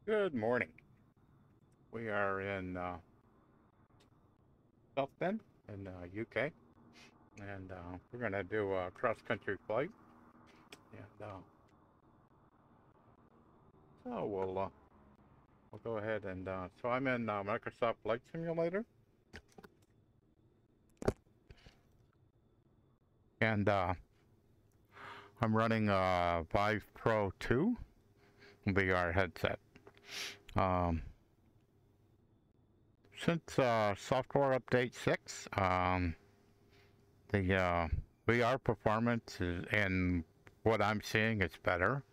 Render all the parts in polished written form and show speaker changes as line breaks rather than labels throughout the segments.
Good morning. We are in South Bend in UK, and we're going to do a cross-country flight. And so we'll go ahead and so I'm in Microsoft Flight Simulator, and I'm running a Vive Pro 2 VR headset. Since software update 6, the VR performance is, and what I'm seeing, is better.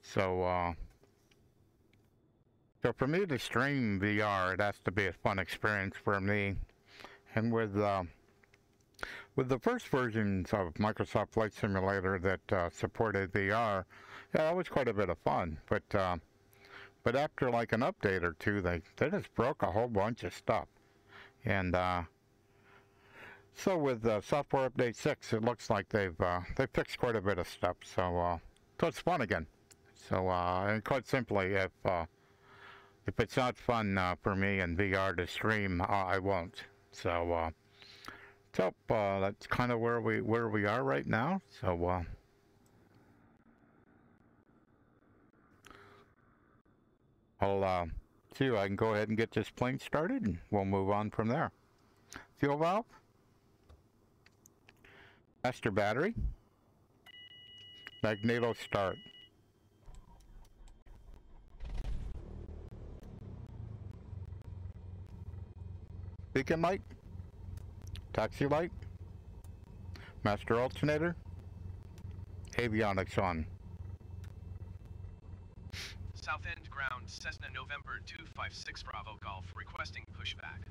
So for me to stream VR, it has to be a fun experience for me. And with the first versions of Microsoft Flight Simulator that supported VR, yeah, that was quite a bit of fun. But after like an update or two, they just broke a whole bunch of stuff. And so with software update 6, it looks like they fixed quite a bit of stuff. So it's fun again. So and quite simply, if it's not fun for me in VR to stream, I won't. So that's kind of where we are right now. So I'll see if I can go ahead and get this plane started, and we'll move on from there. Fuel valve, master battery, magneto start. Beacon light, taxi light, master alternator, avionics on.
South End ground, Cessna November 256 Bravo Golf, requesting pushback.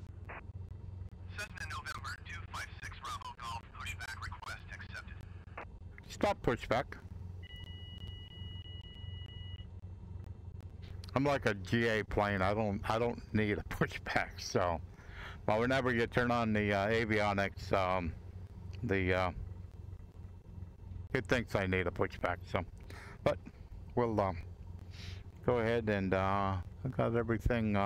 Cessna November 256 Bravo Golf, pushback request accepted.
Stop pushback. I'm like a GA plane. I don't need a pushback. So, well, whenever you turn on the avionics, it thinks I need a pushback. So, but we'll go ahead and I got everything.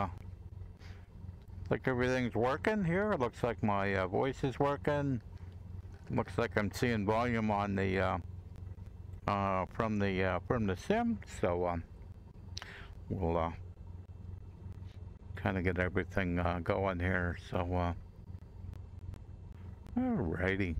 Like everything's working here. It looks like my voice is working. Looks like I'm seeing volume on the from the sim. So we'll kind of get everything going here. So alrighty.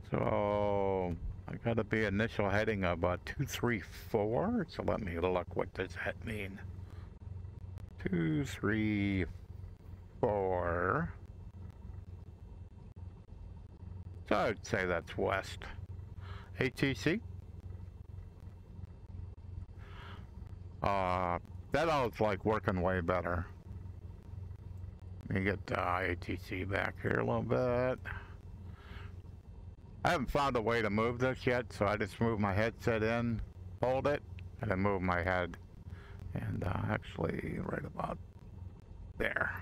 So I gotta be initial heading of 234. So let me look. What does that mean? 234. So I'd say that's west. ATC. That all's like working way better. Let me get ATC back here a little bit. I haven't found a way to move this yet, so I just move my headset in, hold it, and then move my head. And actually, right about there.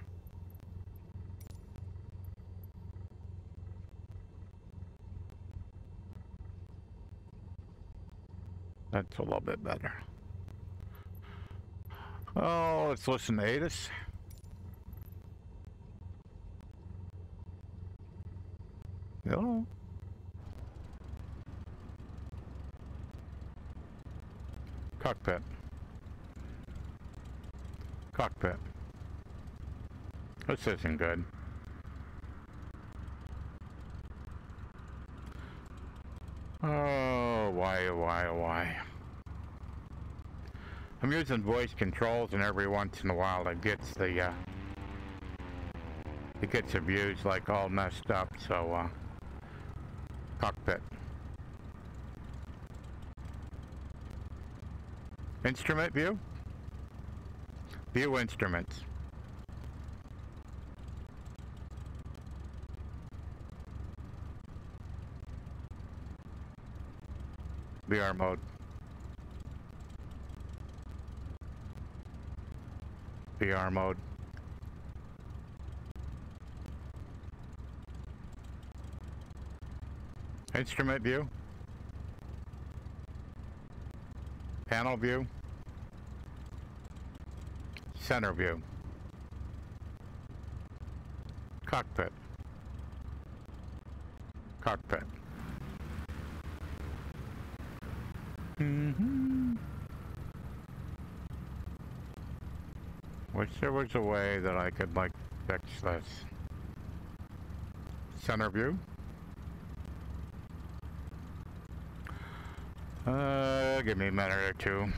That's a little bit better. Oh, let's listen to ATIS. Hello. Cockpit. Cockpit. This isn't good. Oh, why? I'm using voice controls, and every once in a while it gets the views like all messed up. So cockpit. Instrument view. View instruments. VR mode. VR mode. Instrument view. Panel view. Center view. Cockpit. Cockpit. Wish there was a way that I could, like, fix this. Center view. Give me a minute or two.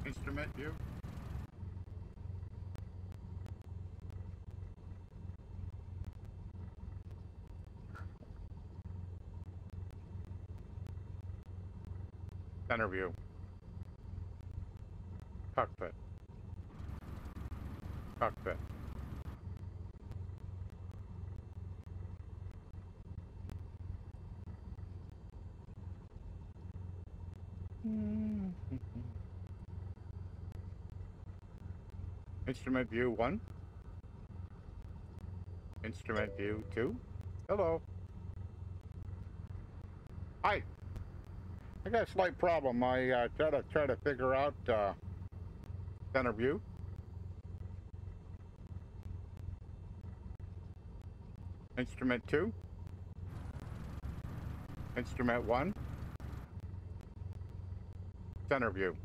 Instrument view. Center view. Cockpit. Cockpit. Instrument view 1. Instrument view 2. Hello. Hi. I got a slight problem. I try to figure out center view. Instrument 2. Instrument 1. Center view.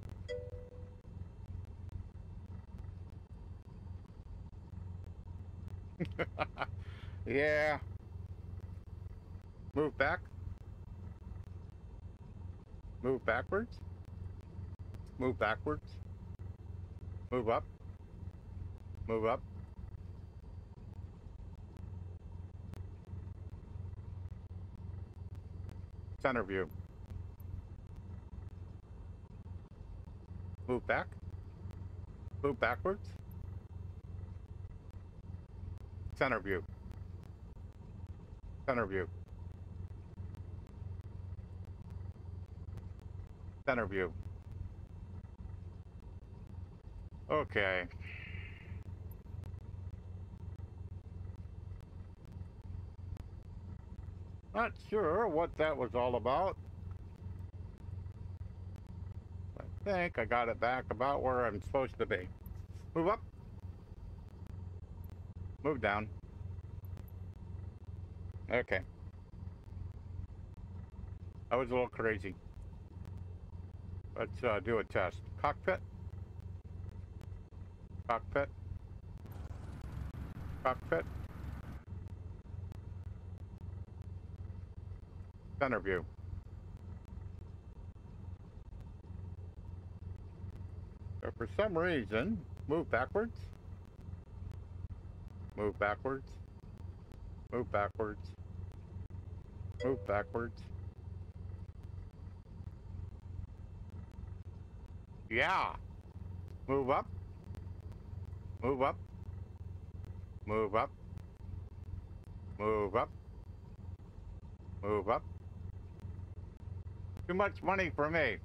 Yeah. Move back. Move backwards. Move backwards. Move up. Move up. Center view. Move back. Move backwards. Center view. Center view. Center view. Okay. Not sure what that was all about. I think I got it back about where I'm supposed to be. Move up. Move down. Okay. That was a little crazy. Let's do a test. Cockpit. Cockpit. Cockpit. Center view. So for some reason, move backwards. Move backwards. Move backwards. Move backwards. Yeah. Move up. Move up. Move up. Move up. Move up. Too much money for me.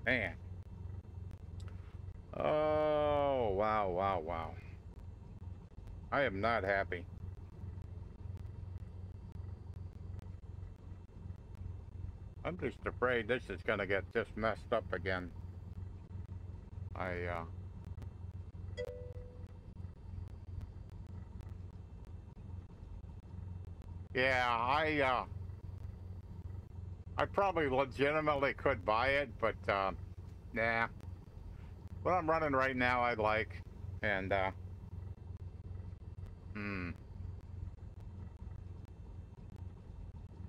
Man. Oh, wow, wow, wow. I am not happy. I'm just afraid this is gonna get just messed up again. Yeah, I probably legitimately could buy it, but nah. What I'm running right now I like, and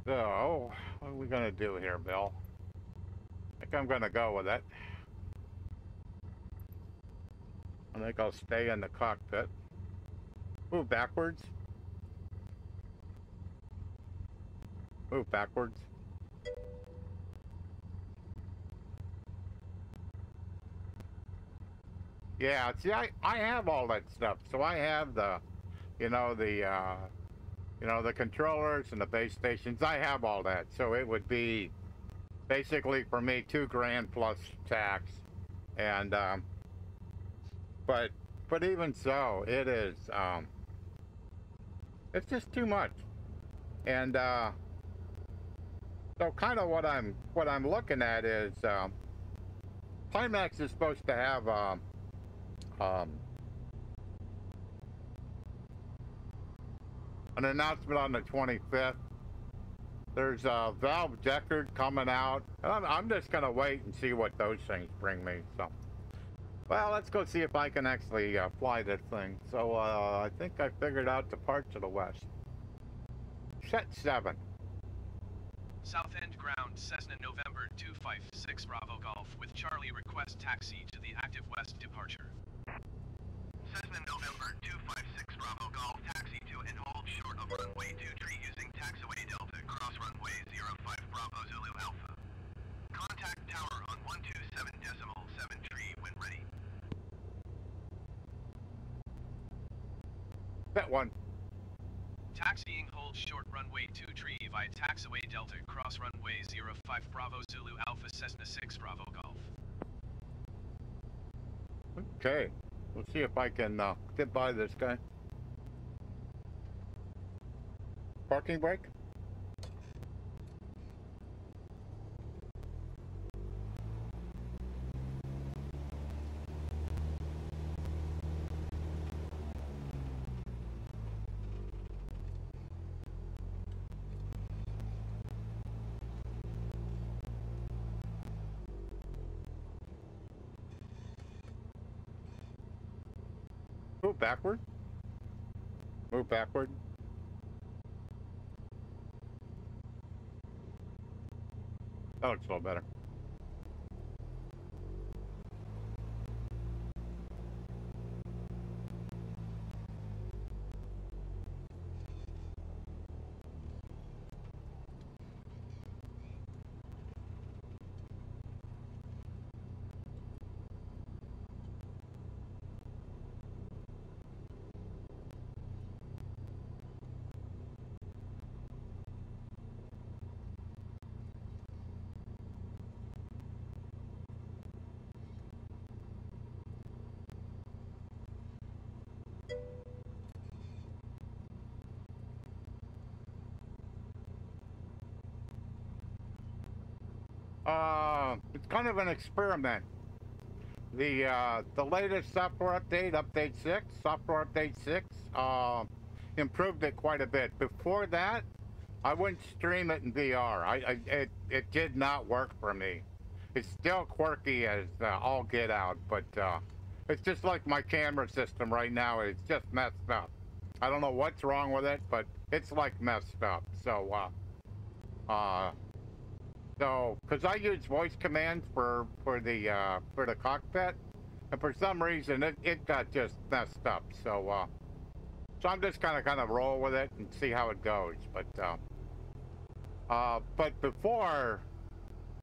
So, what are we gonna do here, Bill? I think I'm gonna go with it. I think I'll stay in the cockpit. Move backwards. Move backwards. Yeah, see, I have all that stuff. So I have the, you know, the You know, the controllers and the base stations, I have all that. So it would be basically for me $2,000 plus tax. And, but even so, it is, it's just too much. And, so kind of what I'm looking at is, Climax is supposed to have, an announcement on the 25th. There's a Valve Deckard coming out. I'm just gonna wait and see what those things bring me. So, well, let's go see if I can actually fly this thing. So I think I figured out the parts of the West. Set 7.
South End ground Cessna November 256 Bravo Golf with Charlie request taxi to the active west departure. Cessna November 256 Bravo Golf taxi to and hold short of runway 23 using taxiway Delta cross runway 05 Bravo Zulu Alpha. Contact tower on 127.7 when ready.
Set 1.
Taxiing hold short runway 23 via taxiway Delta cross runway 05 Bravo Zulu Alpha Cessna 6 Bravo Golf.
Okay. We'll see if I can get by this guy. Parking brake. Move backward. Move backward. That looks a little better. It's kind of an experiment. The latest software update, update 6, software update 6, improved it quite a bit. Before that, I wouldn't stream it in VR. It did not work for me. It's still quirky as all get out, but it's just like my camera system right now. It's just messed up. I don't know what's wrong with it, but it's like messed up. So, because I use voice commands for the cockpit, and for some reason it got just messed up. So so I'm just kind of roll with it and see how it goes. But before,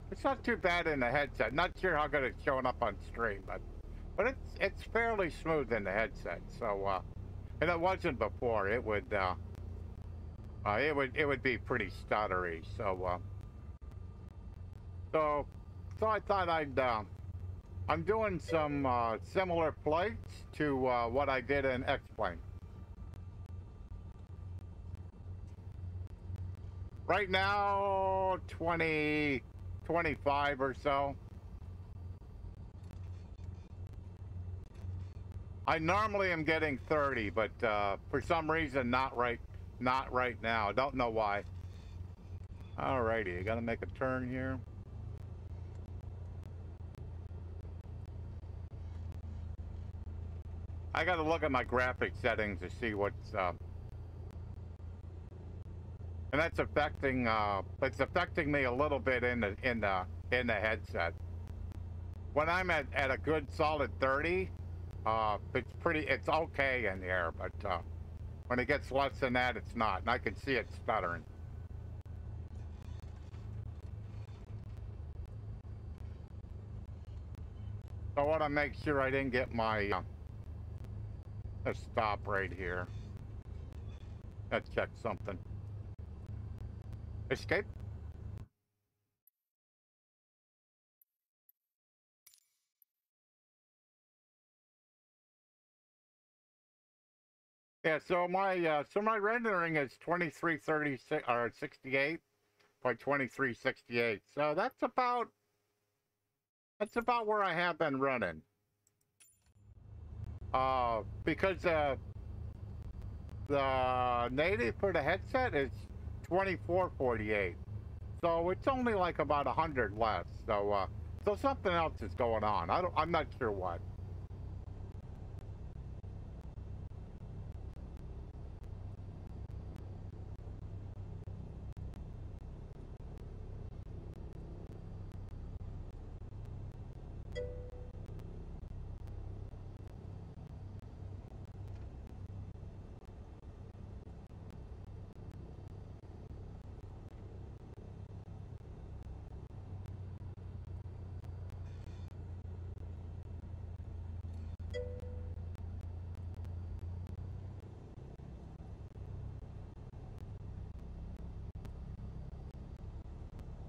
it's not too bad in the headset. Not sure how good it's showing up on stream, but it's fairly smooth in the headset. So and it wasn't before. It would be pretty stuttery. So I thought I'm doing some similar flights to what I did in X-Plane. Right now, 25 or so. I normally am getting 30, but for some reason, not right now. Don't know why. Alrighty, you gotta make a turn here. I gotta look at my graphic settings to see what's and that's affecting it's affecting me a little bit in the headset. When I'm at a good solid 30, it's okay in here, but when it gets less than that, it's not, and I can see it stuttering. So I want to make sure I didn't get my let's stop right here. Let's check something. Escape. Yeah, so my rendering is 2336 or 68 by 2368. So that's about where I have been running. Because the native for the headset is 2448. So it's only like about 100 less. So so something else is going on. I'm not sure what.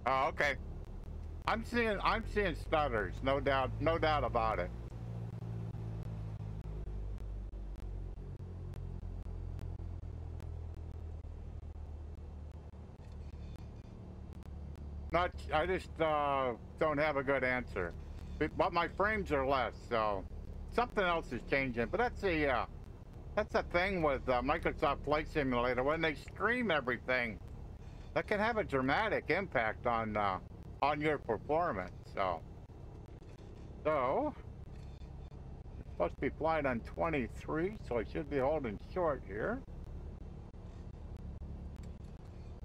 Oh, okay. I'm seeing stutters, no doubt about it. I just don't have a good answer. But my frames are less, so something else is changing. But that's the thing with Microsoft Flight Simulator. When they stream everything, that can have a dramatic impact on your performance. So it's supposed to be flying on 23, so I should be holding short here.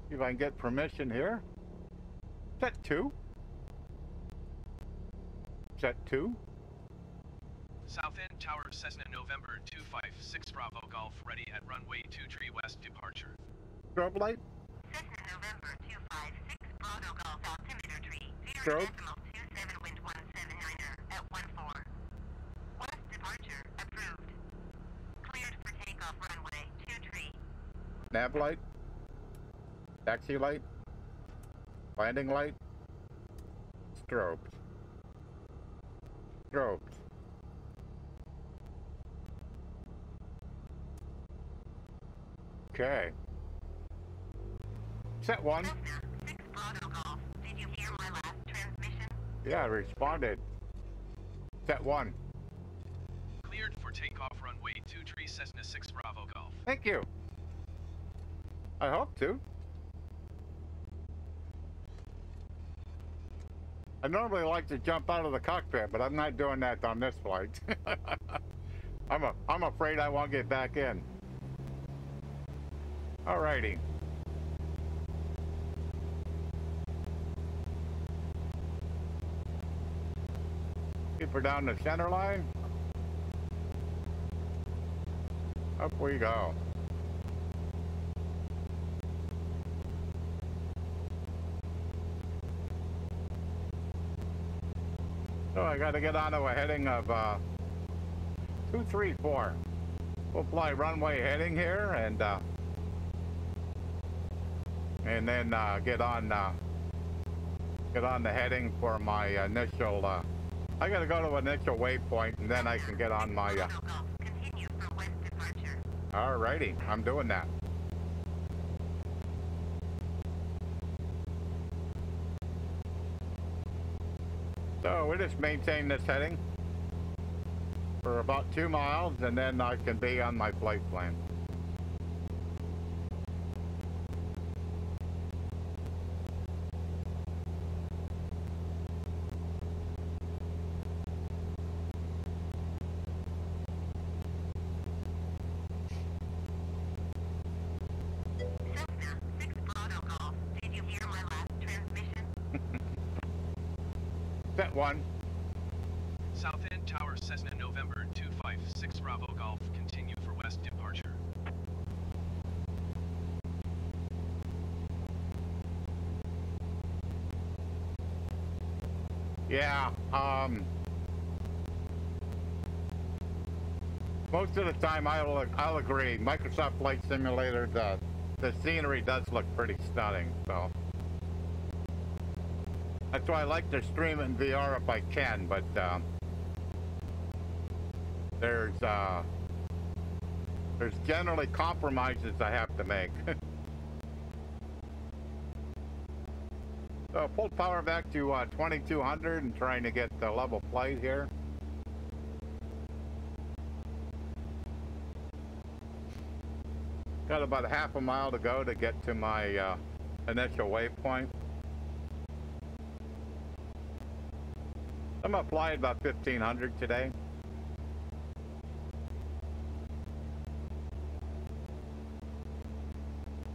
See if I can get permission here. Set 2. Set 2.
South End Tower Cessna November 256 Bravo Golf ready at runway 23 west departure.
Strobe light.
Cessna November 256 Bravo Golf altimeter tree.
Strobe.
0.27 wind 179er at 14. West departure approved. Cleared for takeoff runway 23.
Nav light. Taxi light. Landing light. Strobes. Strobes. Okay. Set 1.
Cessna 6 Bravo Golf. Did you hear my last transmission?
Yeah, I responded. Set 1.
Cleared for takeoff runway 23 Cessna 6 Bravo Golf.
Thank you. I hope to. I normally like to jump out of the cockpit, but I'm not doing that on this flight. I'm afraid I won't get back in. Alrighty. Keep her down the center line. Up we go. So I got to get onto a heading of 234. We'll fly runway heading here and then get on the heading for my initial. I got to go to an initial waypoint and then I can get on my.
Continue for west departure.
Alrighty, I'm doing that. So we just maintain this heading for about 2 miles and then I can be on my flight plan.
Cessna 6 Bravo Golf. Did you hear my last transmission?
Set 1.
South End Tower Cessna November 256 Bravo Golf. Continue for west departure.
Yeah, Most of the time, I'll agree. Microsoft Flight Simulator, the scenery does look pretty stunning. So that's why I like to stream it in VR if I can. But there's generally compromises I have to make. So pulled power back to 2200 and trying to get the level flight here. Got about a half a mile to go to get to my initial waypoint. I'm gonna fly at about 1500 today.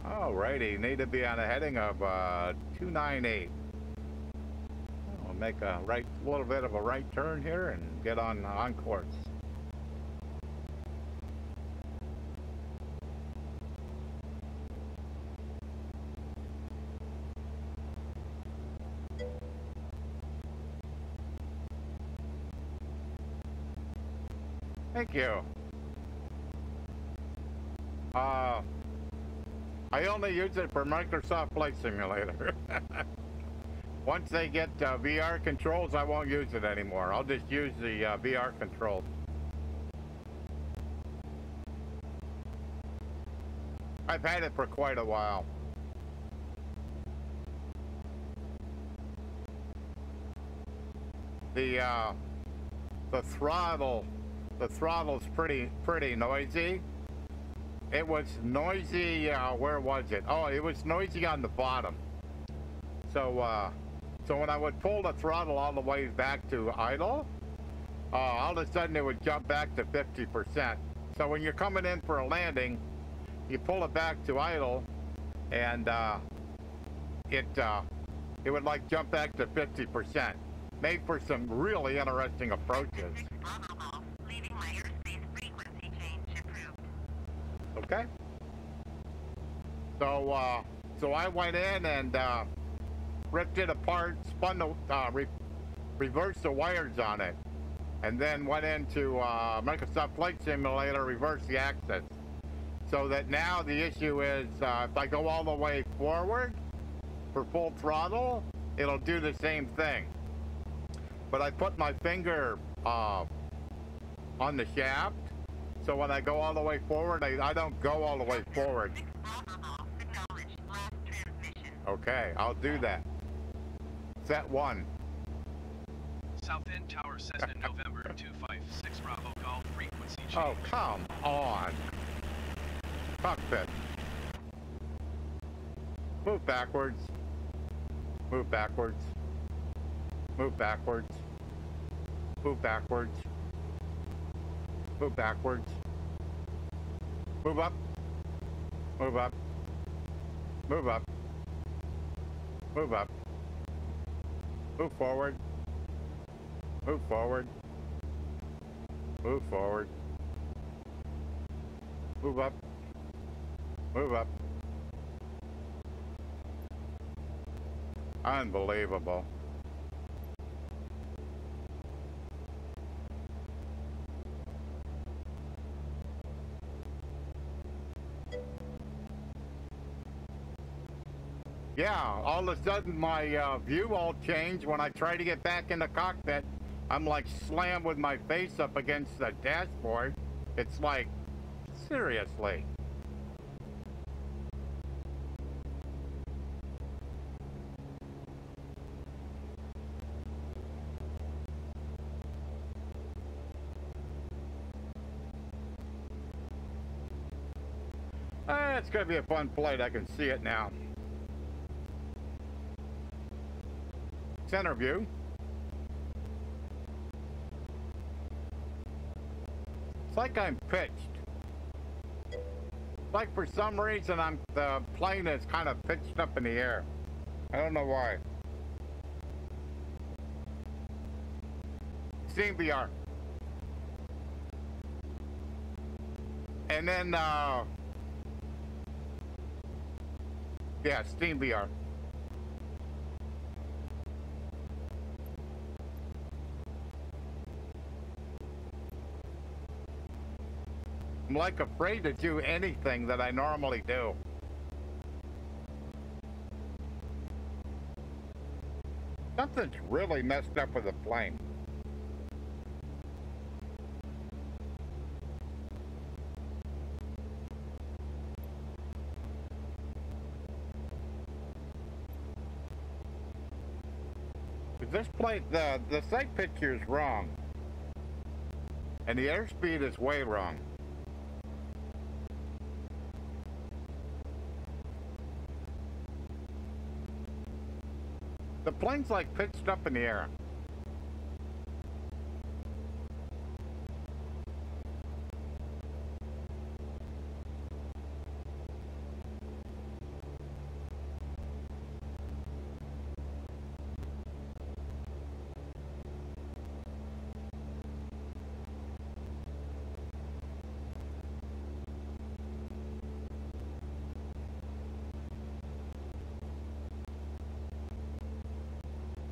Alrighty, need to be on a heading of 298. We'll make a little bit of a right turn here and get on course. Thank you. I only use it for Microsoft Flight Simulator. Once they get VR controls, I won't use it anymore. I'll just use the VR controls. I've had it for quite a while. The throttle's pretty noisy. It was noisy, where was it? Oh, it was noisy on the bottom. So, so when I would pull the throttle all the way back to idle, all of a sudden it would jump back to 50%. So when you're coming in for a landing, you pull it back to idle, and it would like jump back to 50%. Made for some really interesting approaches. Okay. So, so I went in and ripped it apart, spun the, reversed the wires on it, and then went into Microsoft Flight Simulator, reversed the axis. So that now the issue is, if I go all the way forward for full throttle, it'll do the same thing. But I put my finger on the shaft, so when I go all the way forward, I don't go all the way forward. Okay, I'll do that. Set 1.
South End Tower Cessna November 256 Bravo Golf frequency change.
Oh, come on. Cockpit. Move backwards. Move backwards. Move backwards. Move backwards. Move backwards. Move up. Move up. Move up. Move up. Move forward. Move forward. Move forward. Move up. Move up. Unbelievable. Yeah, all of a sudden my view all changed when I try to get back in the cockpit. I'm like slammed with my face up against the dashboard. It's like, seriously. It's gonna be a fun flight, I can see it now. Center view. It's like I'm pitched. It's like for some reason the plane is kind of pitched up in the air. I don't know why. Steam VR. And then yeah, Steam VR. I'm like afraid to do anything that I normally do. Something's really messed up with the plane. This plane, the sight picture is wrong. And the airspeed is way wrong. The plane's like pitched up in the air.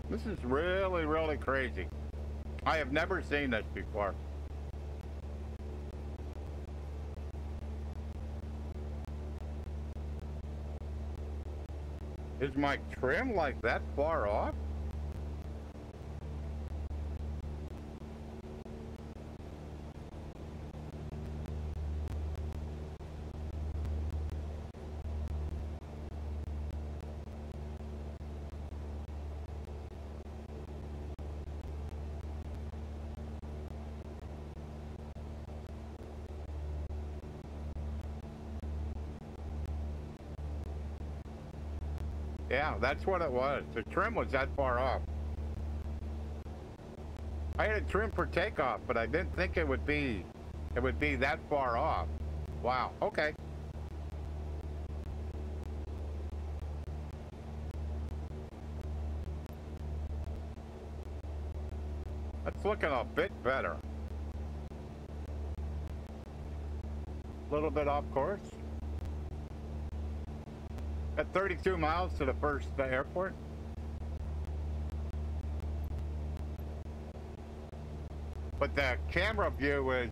This is really, really crazy. I have never seen this before. Is my trim like that far off? Yeah, that's what it was. The trim was that far off. I had a trim for takeoff, but I didn't think it would be that far off. Wow, okay. That's looking a bit better. A little bit off course. At 32 miles to the first airport. But the camera view is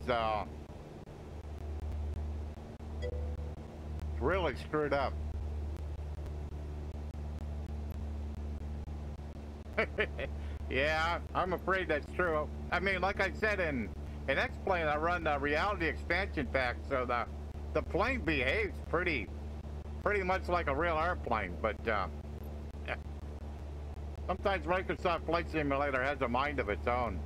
really screwed up. Yeah, I'm afraid that's true. I mean, like I said, in X-Plane, I run the reality expansion pack, so the plane behaves pretty much like a real airplane, but sometimes Microsoft Flight Simulator has a mind of its own.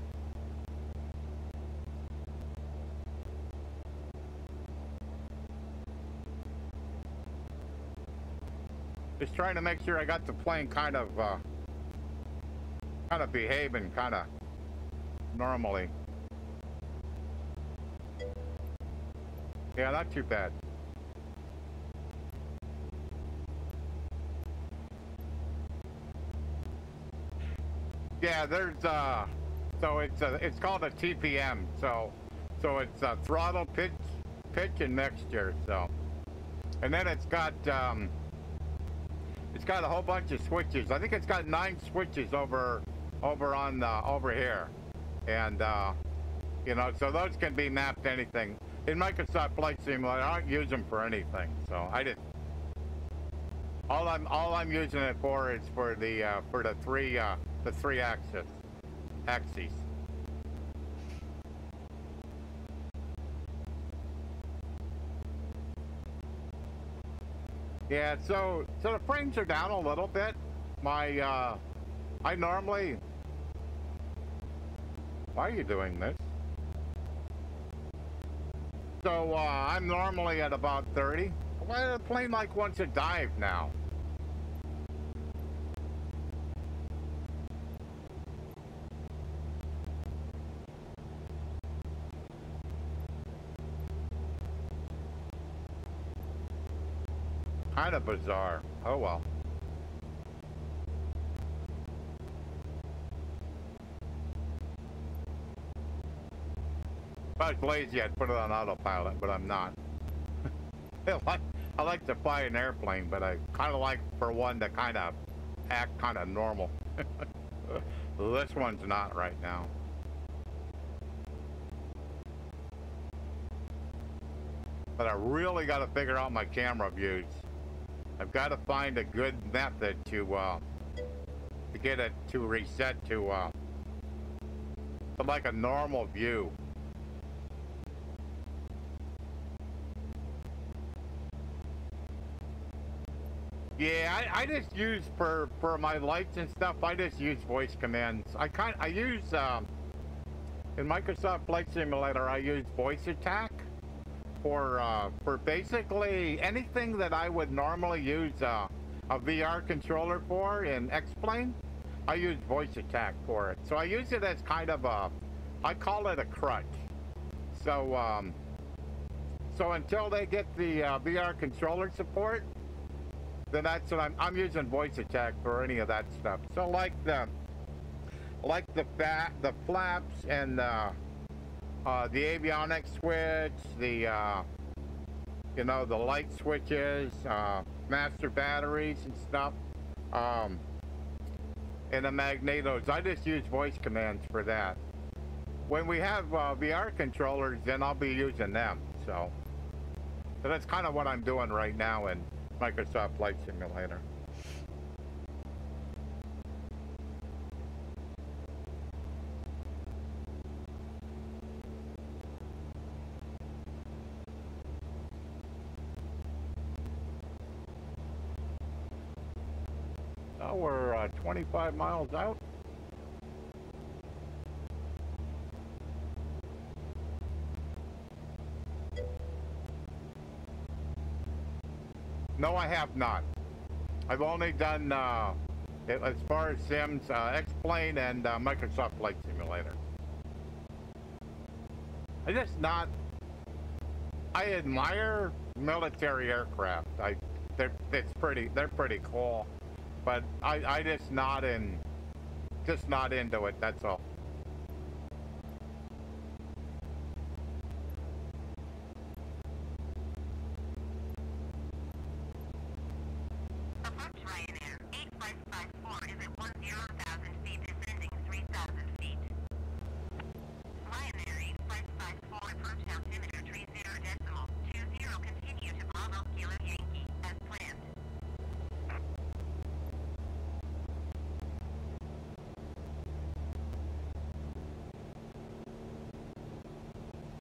Just trying to make sure I got the plane kind of behaving kind of normally. Yeah, not too bad. Yeah, there's so it's called a TPM. So it's throttle, pitch, and mixture. So, and then it's got a whole bunch of switches. I think it's got 9 switches over here, and you know, so those can be mapped to anything. In Microsoft Flight Simulator, I don't use them for anything. So I didn't. All I'm using it for is for the three axes. Yeah, so the frames are down a little bit. I normally. Why are you doing this? So I'm normally at about 30. Why the plane like wants to dive now? Kind of bizarre. Oh well. If I was lazy, I'd put it on autopilot, but I'm not. I like to fly an airplane, but I kind of like for one to kind of act kind of normal. This one's not right now. but I really got to figure out my camera views. I've got to find a good method to get it to reset to like a normal view. Yeah, I just use for my lights and stuff. I just use voice commands. I use in Microsoft Flight Simulator. I use voice attack for basically anything that I would normally use a VR controller for in X-Plane. I use voice attack for it. So I use it as kind of I call it a crutch. So so until they get the VR controller support, then that's what I'm using voice attack for any of that stuff. So like the flaps and the avionics switch, the you know, the light switches, master batteries and stuff, and the magnetos. I just use voice commands for that. When we have VR controllers, then I'll be using them. So that's kind of what I'm doing right now in Microsoft Flight Simulator. Oh, we're 25 miles out. No, I have not. I've only done, as far as Sims, X-Plane and Microsoft Flight Simulator. I admire military aircraft. They're pretty cool, but I just not into it. That's all.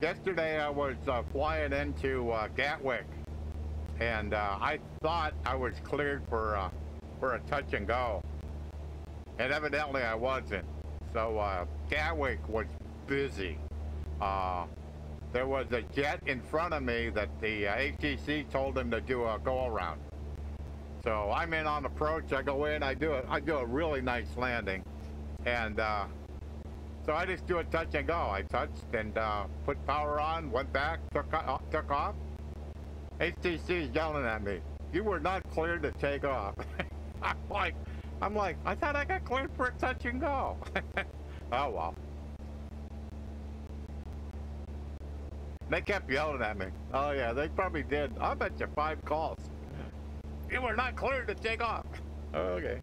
Yesterday I was flying into Gatwick, and I thought I was cleared for a touch and go, and evidently I wasn't. So Gatwick was busy. There was a jet in front of me that the ATC told him to do a go around. So I'm in on approach. I go in. I do a really nice landing, and so I just do a touch and go. I touched and put power on, went back, took off. HTC's yelling at me, "You were not cleared to take off." I'm like, I thought I got cleared for a touch and go. Oh well. They kept yelling at me. Oh yeah, they probably did. I bet you 5 calls. You were not cleared to take off. Okay.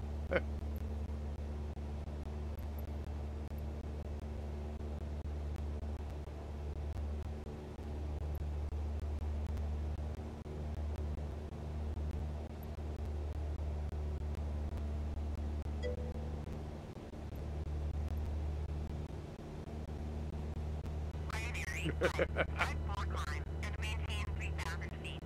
Climb and maintain 3,000 feet.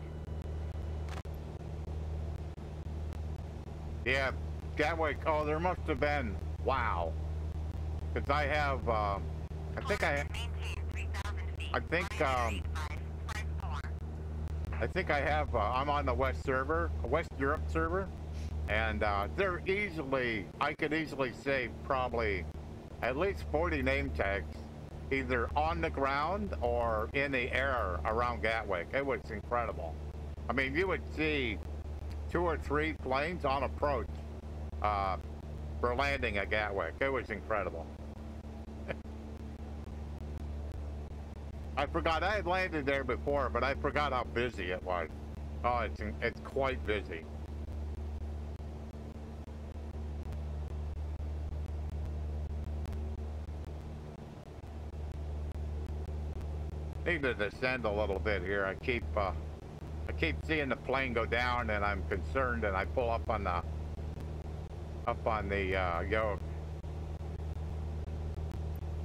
Yeah, Gatwick. Oh, there must have been. Wow. Because I have. I think I have. I'm on the West server, West Europe server, and they're easily. I could easily save probably at least 40 name tags, either on the ground or in the air around Gatwick. It was incredible. I mean, you would see 2 or 3 planes on approach for landing at Gatwick. It was incredible. I forgot I had landed there before, but I forgot how busy it was. Oh, it's quite busy. Need to descend a little bit here. I keep seeing the plane go down, and I'm concerned, and I pull up on the yoke.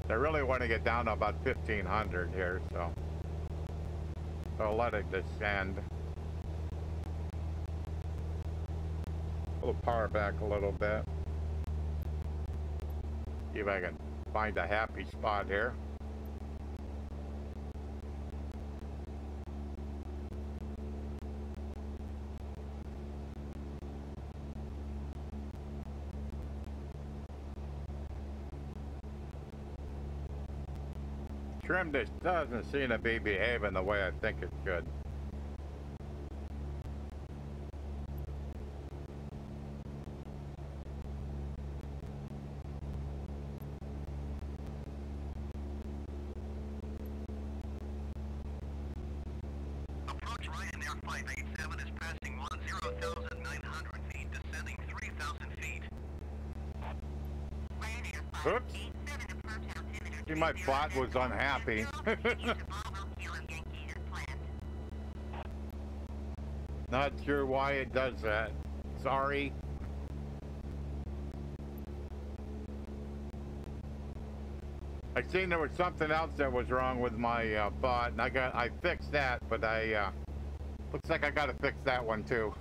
I really want to get down to about 1500 here, so I'll let it descend. We'll power back a little bit. See if I can find a happy spot here. Trim just doesn't seem to be behaving the way I think it should.
Approach Ryanair 587 is passing 10,900 feet, descending 3,000 feet.
Ryanair
Oops.
587 approach altimeter.
See, my bot was unhappy. Not sure why it does that. Sorry. I seen there was something else that was wrong with my bot, and I fixed that, but looks like I gotta fix that one too.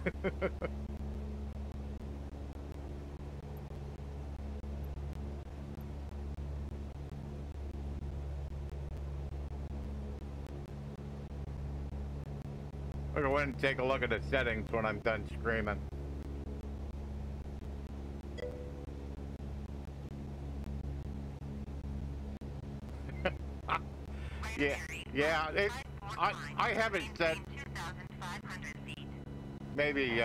I'll go in and take a look at the settings when I'm done screaming. Yeah, I haven't set, maybe,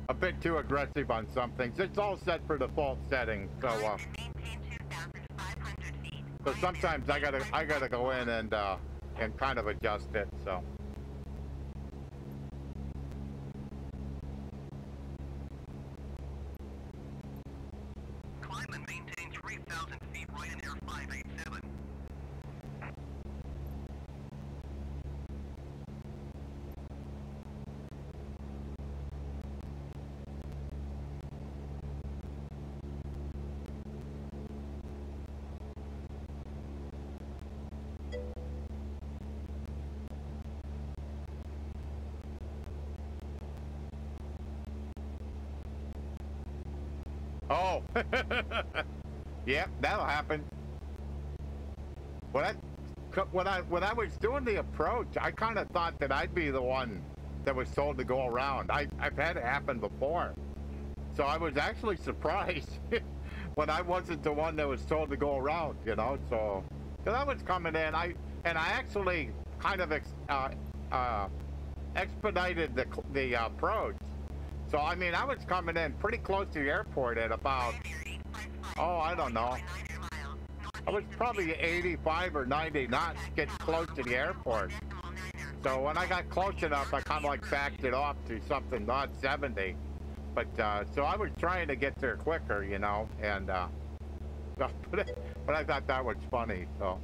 a bit too aggressive on some things. It's all set for default settings, so sometimes I gotta go in and kind of adjust it, so.
Climb and maintain 3,000 feet, Ryanair 587.
Oh, yep, that'll happen. When I was doing the approach, I kind of thought that I'd be the one that was told to go around. I've had it happen before, so I was actually surprised when I wasn't the one that was told to go around. You know, so because I was coming in, I actually kind of expedited the approach. So, I mean, I was coming in pretty close to the airport at about, oh, I don't know. I was probably 85 or 90 knots getting close to the airport. So when I got close enough, I kind of like backed it off to something not 70. But, so I was trying to get there quicker, you know, and, so, but I thought that was funny, so.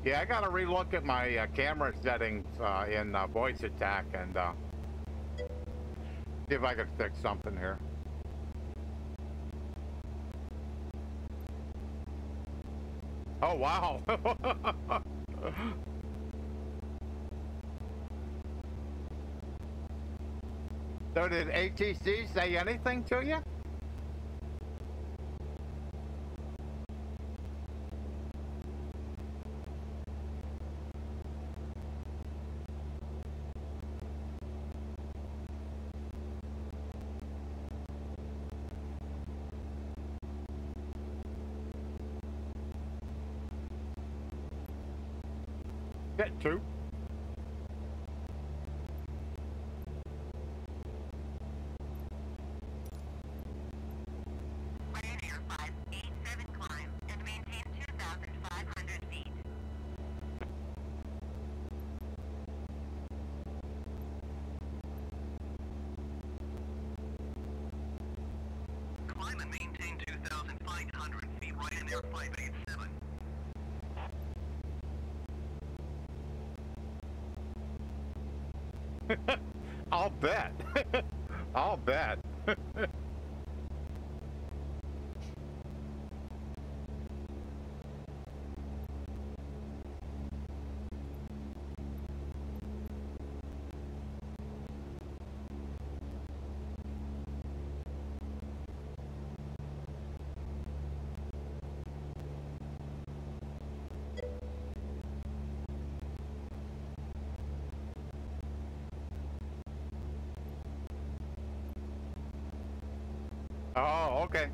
Yeah, I gotta relook at my camera settings in voice attack and see if I can fix something here. Oh, wow. So did ATC say anything to you? Get two.
Climb and maintain 2,500 feet right in air 587.
I'll bet. I'll bet. Oh, okay.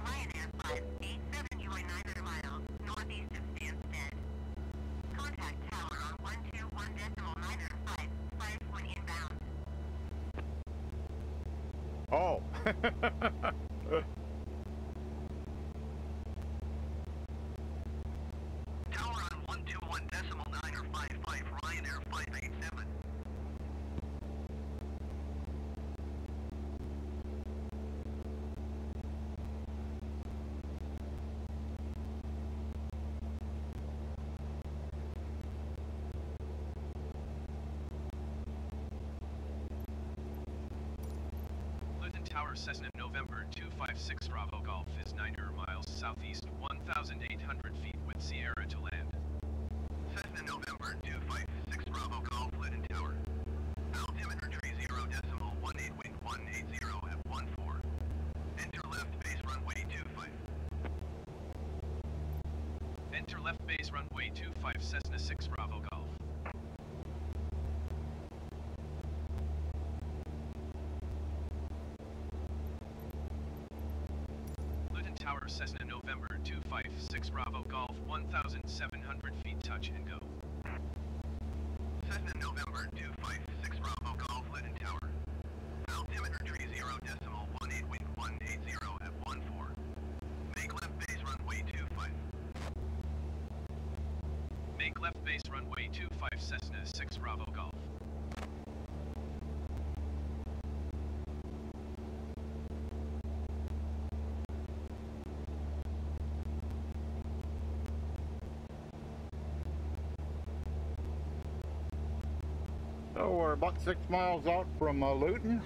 Ryanair 587, you are 900 miles northeast of Stansted. Contact tower on 121.90551 inbound.
Oh.
Tower on 121.955 Ryanair 587. Luton Tower Cessna November 256 Bravo Golf is 900 miles southeast, 1,800 feet with Sierra to land. Cessna November 256 Bravo Golf, Luton Tower. Altimeter 30.18 wind 180 at 14. Enter left base runway 25. Enter left base runway 25 Cessna 6 Bravo Golf. Luton Tower Cessna November 256 Bravo Golf, 1,700 feet, touch and go. Cessna November 256 Bravo Golf, Luton Tower. Altimeter 30.18 wind 180 at 14. Make left base runway 25. Make left base runway 25 Cessna 6 Bravo Golf.
So we're about 6 miles out from Luton.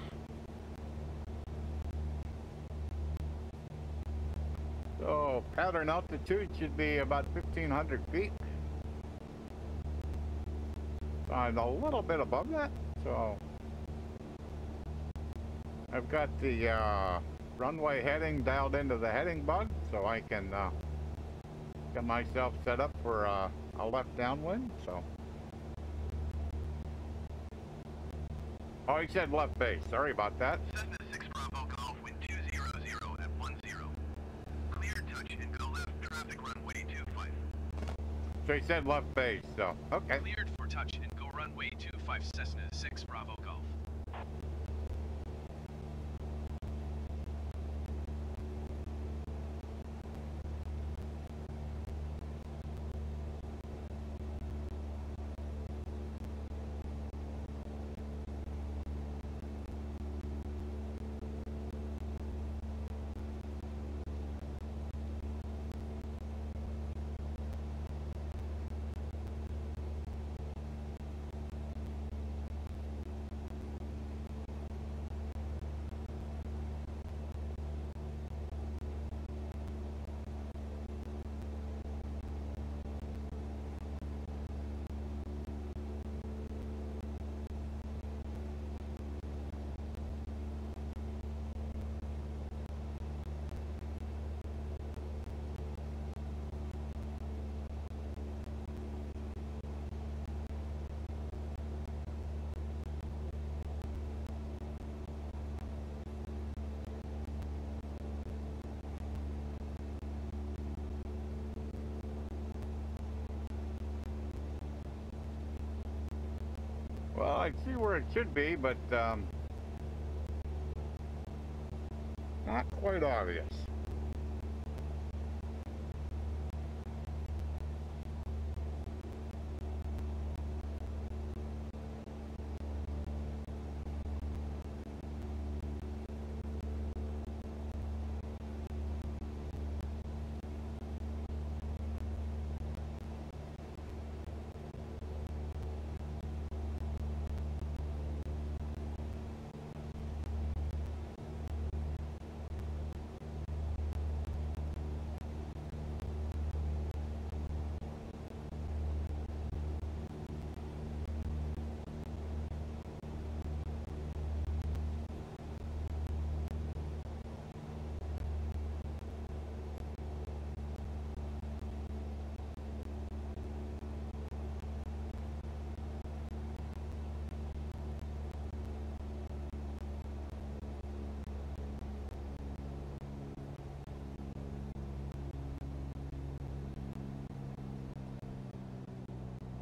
So pattern altitude should be about 1,500 feet. I'm a little bit above that, so I've got the runway heading dialed into the heading bug, so I can get myself set up for a left downwind. So, oh, he said left base. Sorry about that.
Cessna 6 Bravo Golf, wind 200 at 10. Clear touch and go left, traffic runway 25.
So he said left base. So okay.
Cleared for touch and go runway 25 Cessna 6 Bravo Golf.
Well, I see where it should be, but not quite obvious.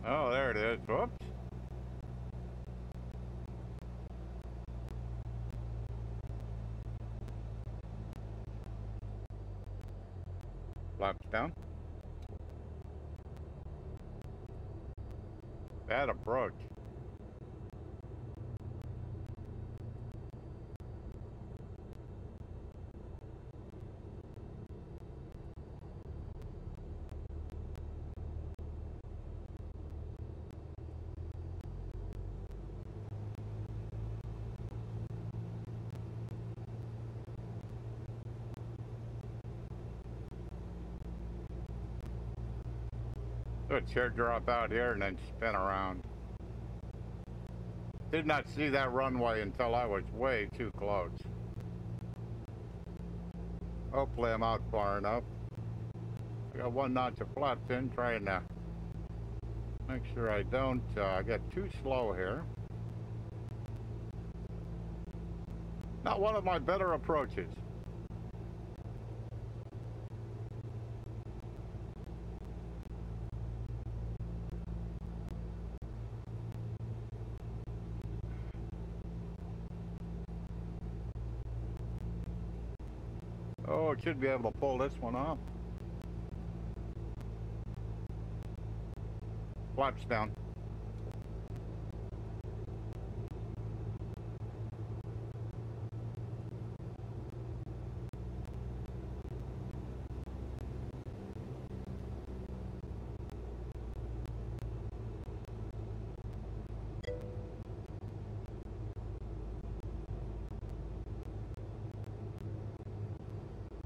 Oh, there it is. Whoops. Flaps down. Bad approach. So it should drop out here and then spin around. Did not see that runway until I was way too close. Hopefully I'm out far enough. I got 1 notch of flaps in, trying to make sure I don't get too slow here. Not one of my better approaches. Oh, it should be able to pull this one off. Flaps down.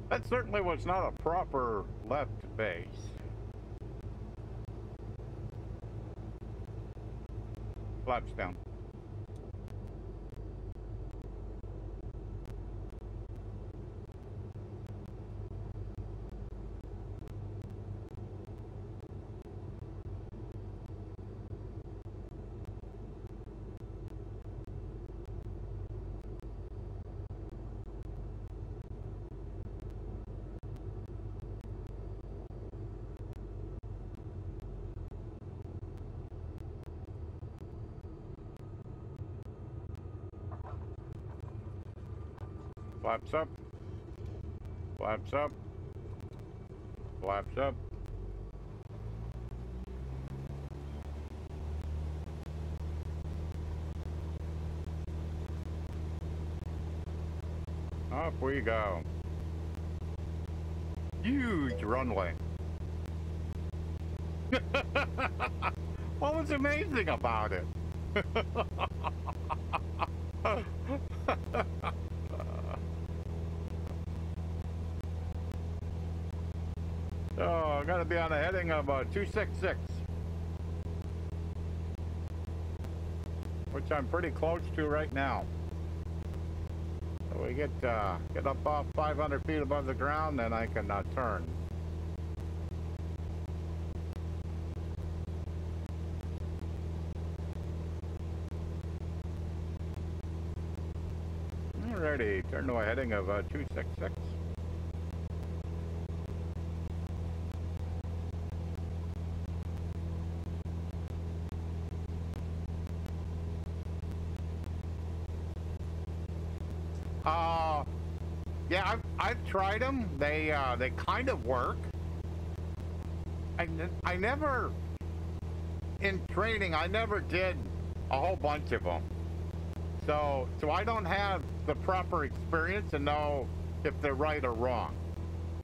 That certainly was not a proper left base. Flaps down. Flaps up. Flaps up. Flaps up. Off we go. Huge runway. What was amazing about it? So, gotta be on a heading of 266, which I'm pretty close to right now. So we get up off 500 feet above the ground, then I can turn. Alrighty, turn to a heading of 266. Yeah, I've tried them. They kind of work. I never, in training, I never did a whole bunch of them. So I don't have the proper experience to know if they're right or wrong.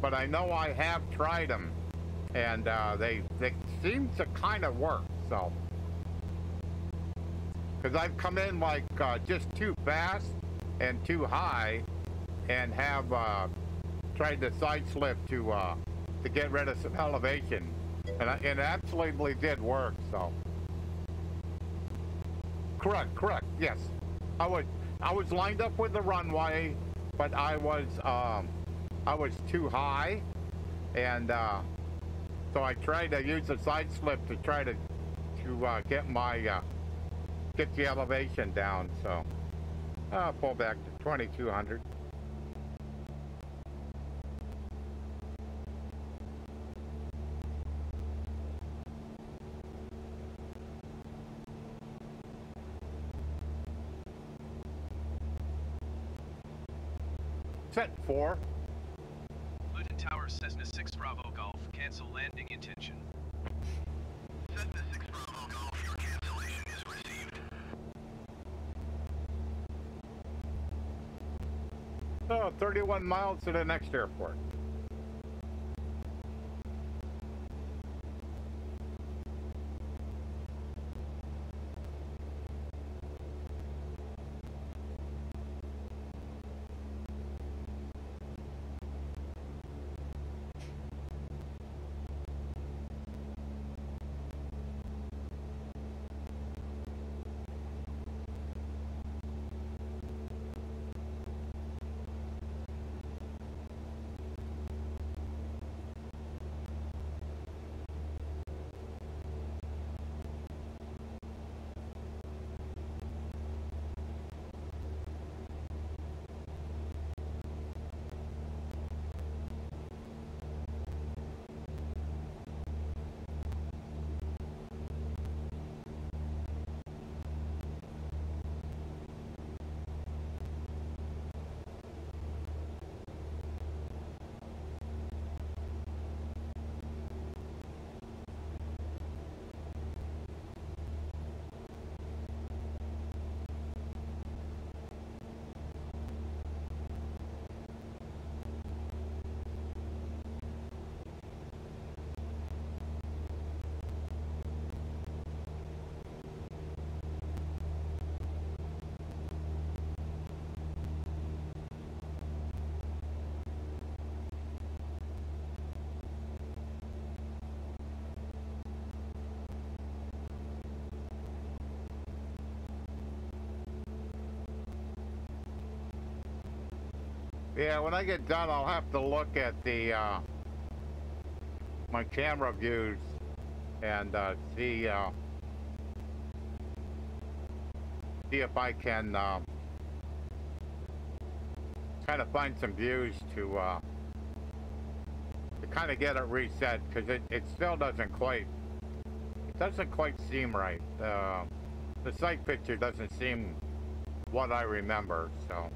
But I know I have tried them, and they seem to kind of work. So, because I've come in like just too fast and too high, and have tried to side slip to get rid of some elevation, and it absolutely did work. So, correct, yes. I was lined up with the runway, but I was too high, and so I tried to use a side slip to try to get the elevation down. So I'll pull back to 2200. Set 4.
Luton Tower, Cessna 6 Bravo Golf, cancel landing intention. Cessna 6 Bravo Golf, your cancellation is received.
31 miles to the next airport. Yeah, when I get done, I'll have to look at the my camera views and see if I can kind of find some views to kind of get it reset, because it still doesn't quite seem right. The sight picture doesn't seem what I remember. So.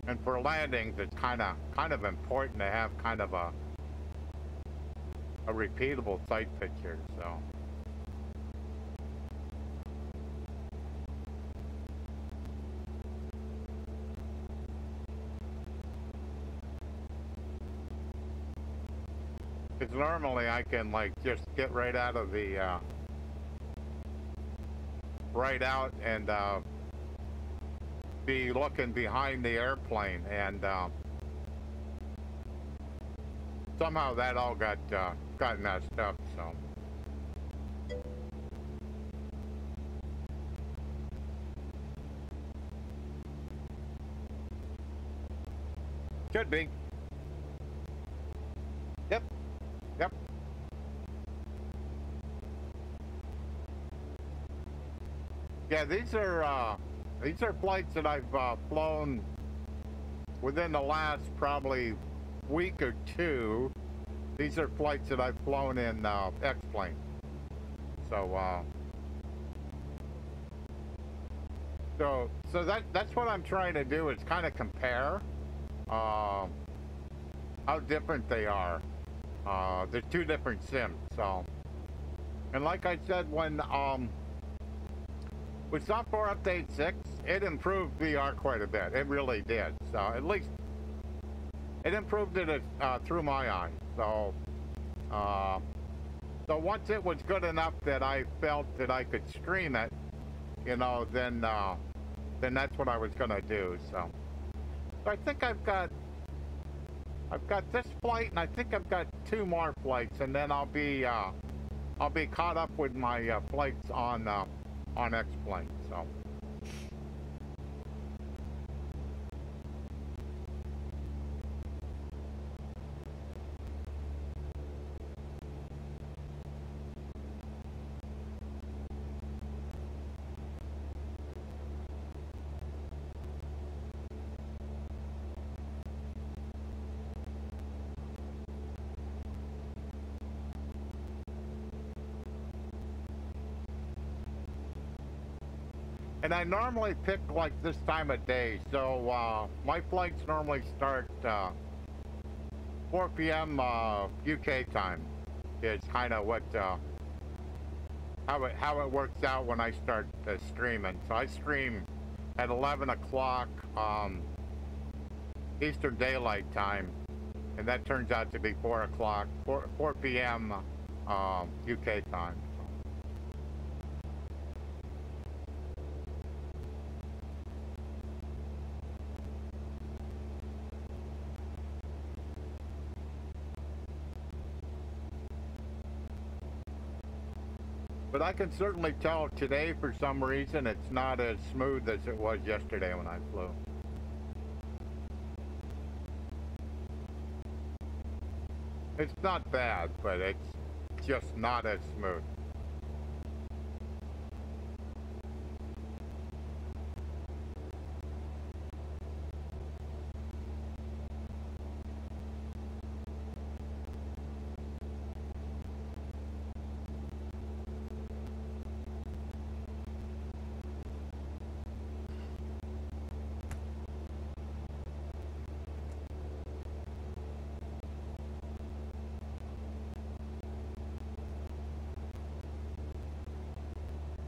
And for landings, it's kind of important to have kind of a repeatable sight picture. So. Because normally I can like just get right out of the right out and be looking behind the airplane, and somehow that all got messed up. So should be. Yep. Yeah, these are flights that I've flown within the last probably week or two. These are flights that I've flown in X-plane. So So that's what I'm trying to do is kind of compare how different they are. They're two different sims. So, and like I said, when with software update 6, it improved VR quite a bit. It really did. So at least it improved it through my eyes. So, so once it was good enough that I felt that I could stream it, you know, then that's what I was gonna do. So I think I've got this flight, and I think I've got 2 more flights, and then I'll be caught up with my flights on X-Plane. So. And I normally pick like this time of day, so my flights normally start 4 p.m. UK time. Is kind of what how it works out when I start streaming. So I stream at 11 o'clock Eastern Daylight Time, and that turns out to be 4 o'clock, 4 p.m. UK time. But I can certainly tell today, for some reason, it's not as smooth as it was yesterday when I flew. It's not bad, but it's just not as smooth.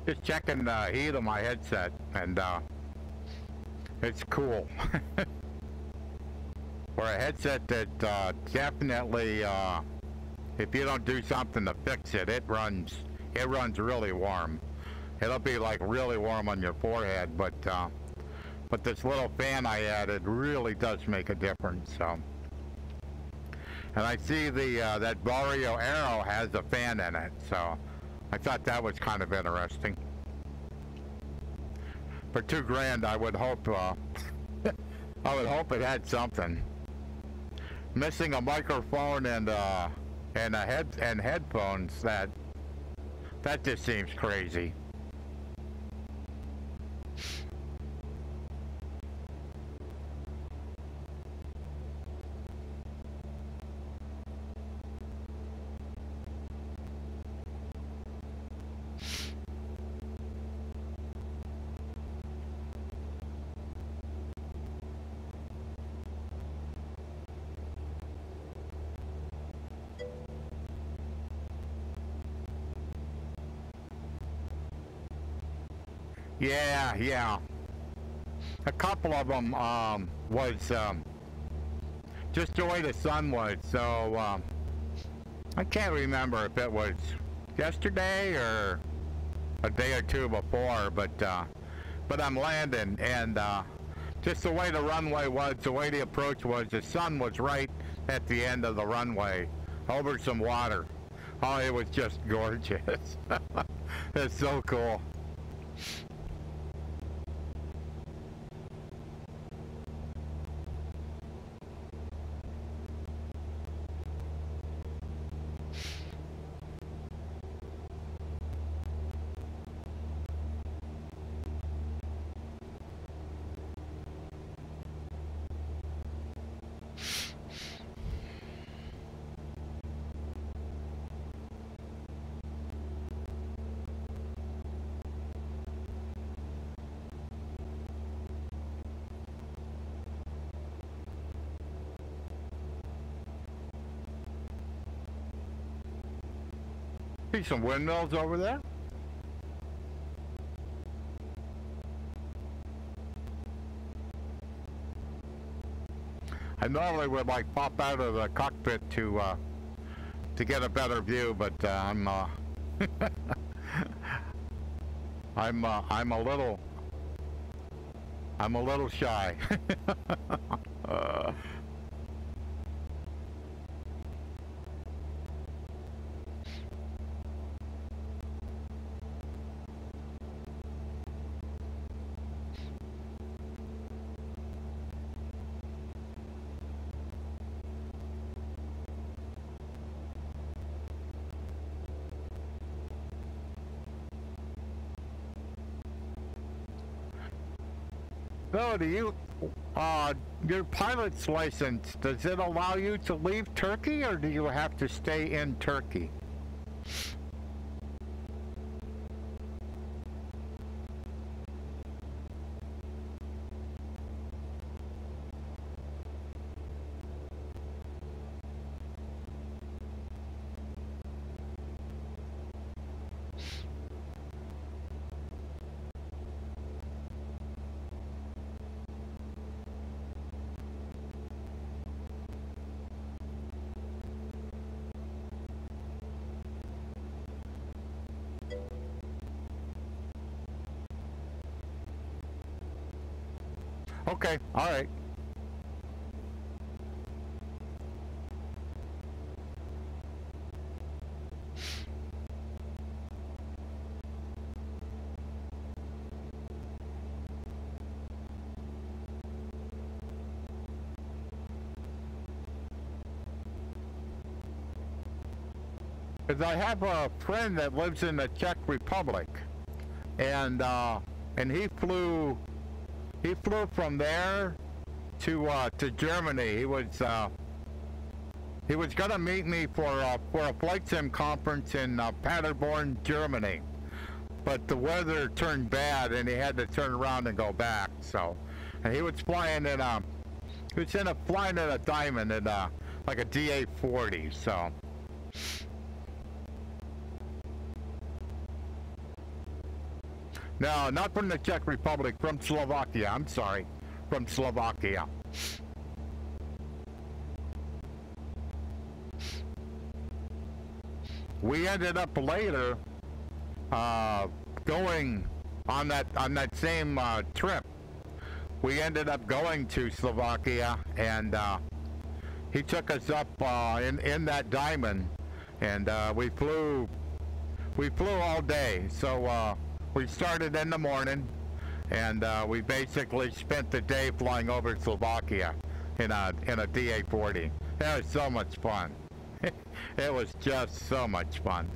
Just checking the heat of my headset, and it's cool. For a headset that definitely, if you don't do something to fix it, it runs really warm. It'll be like really warm on your forehead, but this little fan I added really does make a difference. So, and I see that Vario Aero has a fan in it, so I thought that was kind of interesting. For $2,000, I would hope it had something. Missing a microphone and headphones, that just seems crazy. Yeah. A couple of them was just the way the sun was. So I can't remember if it was yesterday or a day or two before, but I'm landing, and just the way the runway was, the way the approach was, the sun was right at the end of the runway over some water. Oh, it was just gorgeous. It's so cool. See some windmills over there. I normally would like pop out of the cockpit to get a better view, but I'm a little shy. So do you, your pilot's license, does it allow you to leave Turkey, or do you have to stay in Turkey? Okay, all right. Because I have a friend that lives in the Czech Republic, and he flew from there to Germany. He was gonna meet me for a flight sim conference in Paderborn, Germany, but the weather turned bad and he had to turn around and go back. So, and he was flying in a Diamond in like a DA-40. So. No, not from the Czech Republic, from Slovakia. I'm sorry, from Slovakia. We ended up later going on that same trip. We ended up going to Slovakia, and he took us up in that Diamond, and we flew all day. So. We started in the morning, and we basically spent the day flying over Slovakia in a DA-40. It was so much fun. It was just so much fun.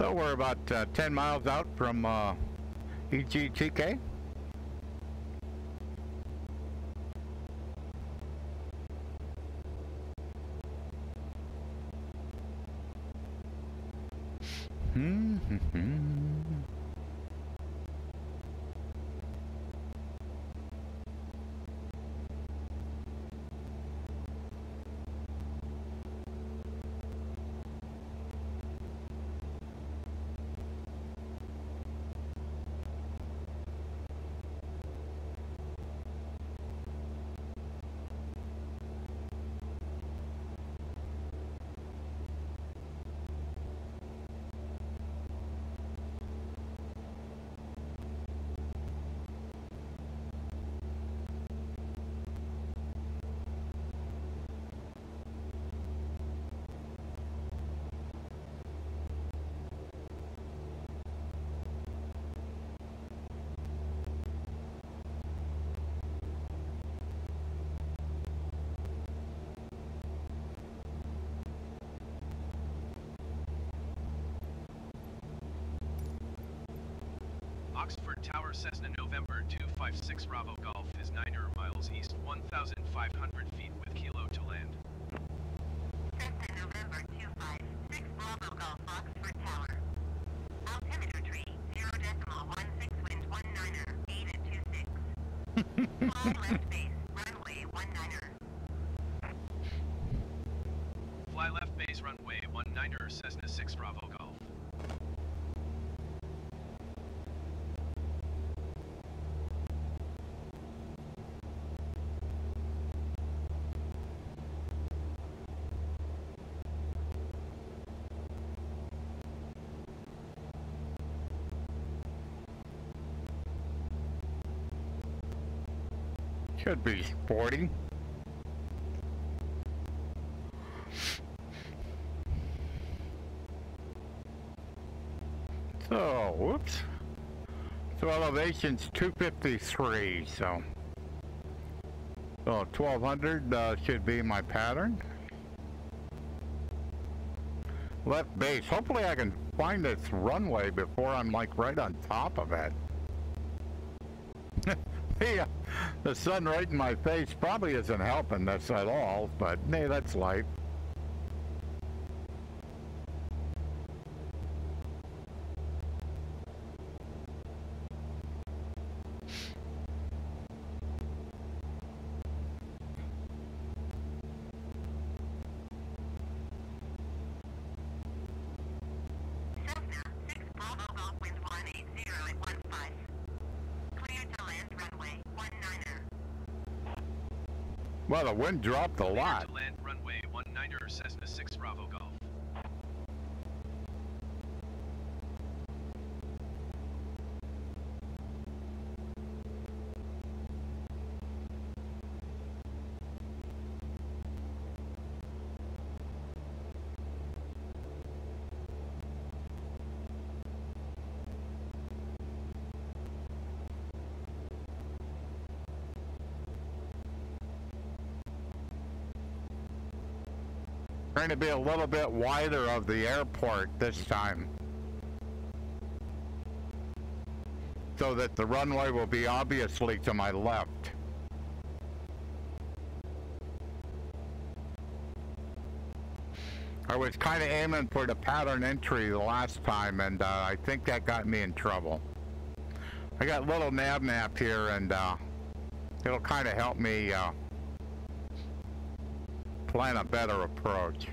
So we're about 10 miles out from EGTK.
Oxford Tower Cessna November 256 Bravo Golf is 9 miles east, 1,500 feet with kilo to land.
Cessna November 256 Bravo Golf Oxford Tower. Altimeter tree 0.16 wind 19er 8 at 26. Fly left base runway 19er.
Fly left base runway 19er Cessna 6 Bravo Golf.
Should be sporty. So, whoops. So elevation's 253, so 1200 should be my pattern. Left base. Hopefully I can find this runway before I'm like right on top of it. The sun right in my face probably isn't helping this at all, but hey, that's life.
Cessna 6 Bravo Golf wind 180 at 15. Cleared to land runway 19er.
Well, the wind dropped a lot.
Cleared to land runway 19er Cessna 6 Bravo Golf.
Trying to be a little bit wider of the airport this time, so that the runway will be obviously to my left. I was kind of aiming for the pattern entry the last time, and I think that got me in trouble. I got a little nav map here, and it'll kind of help me plan a better approach.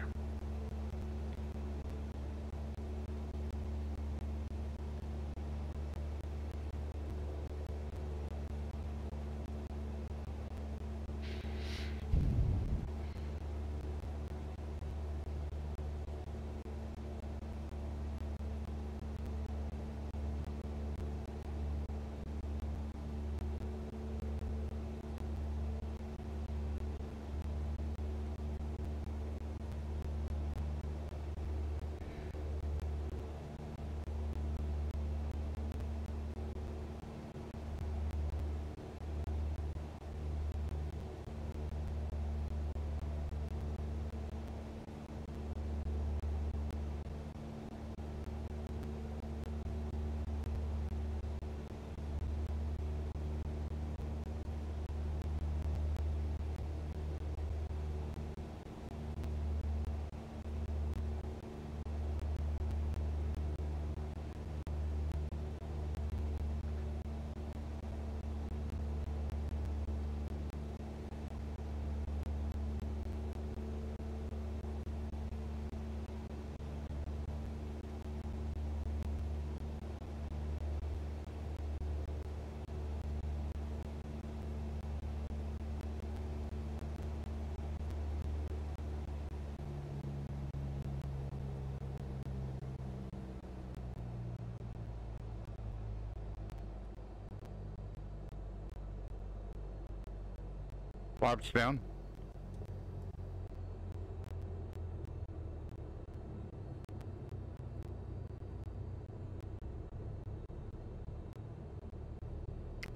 Flaps down.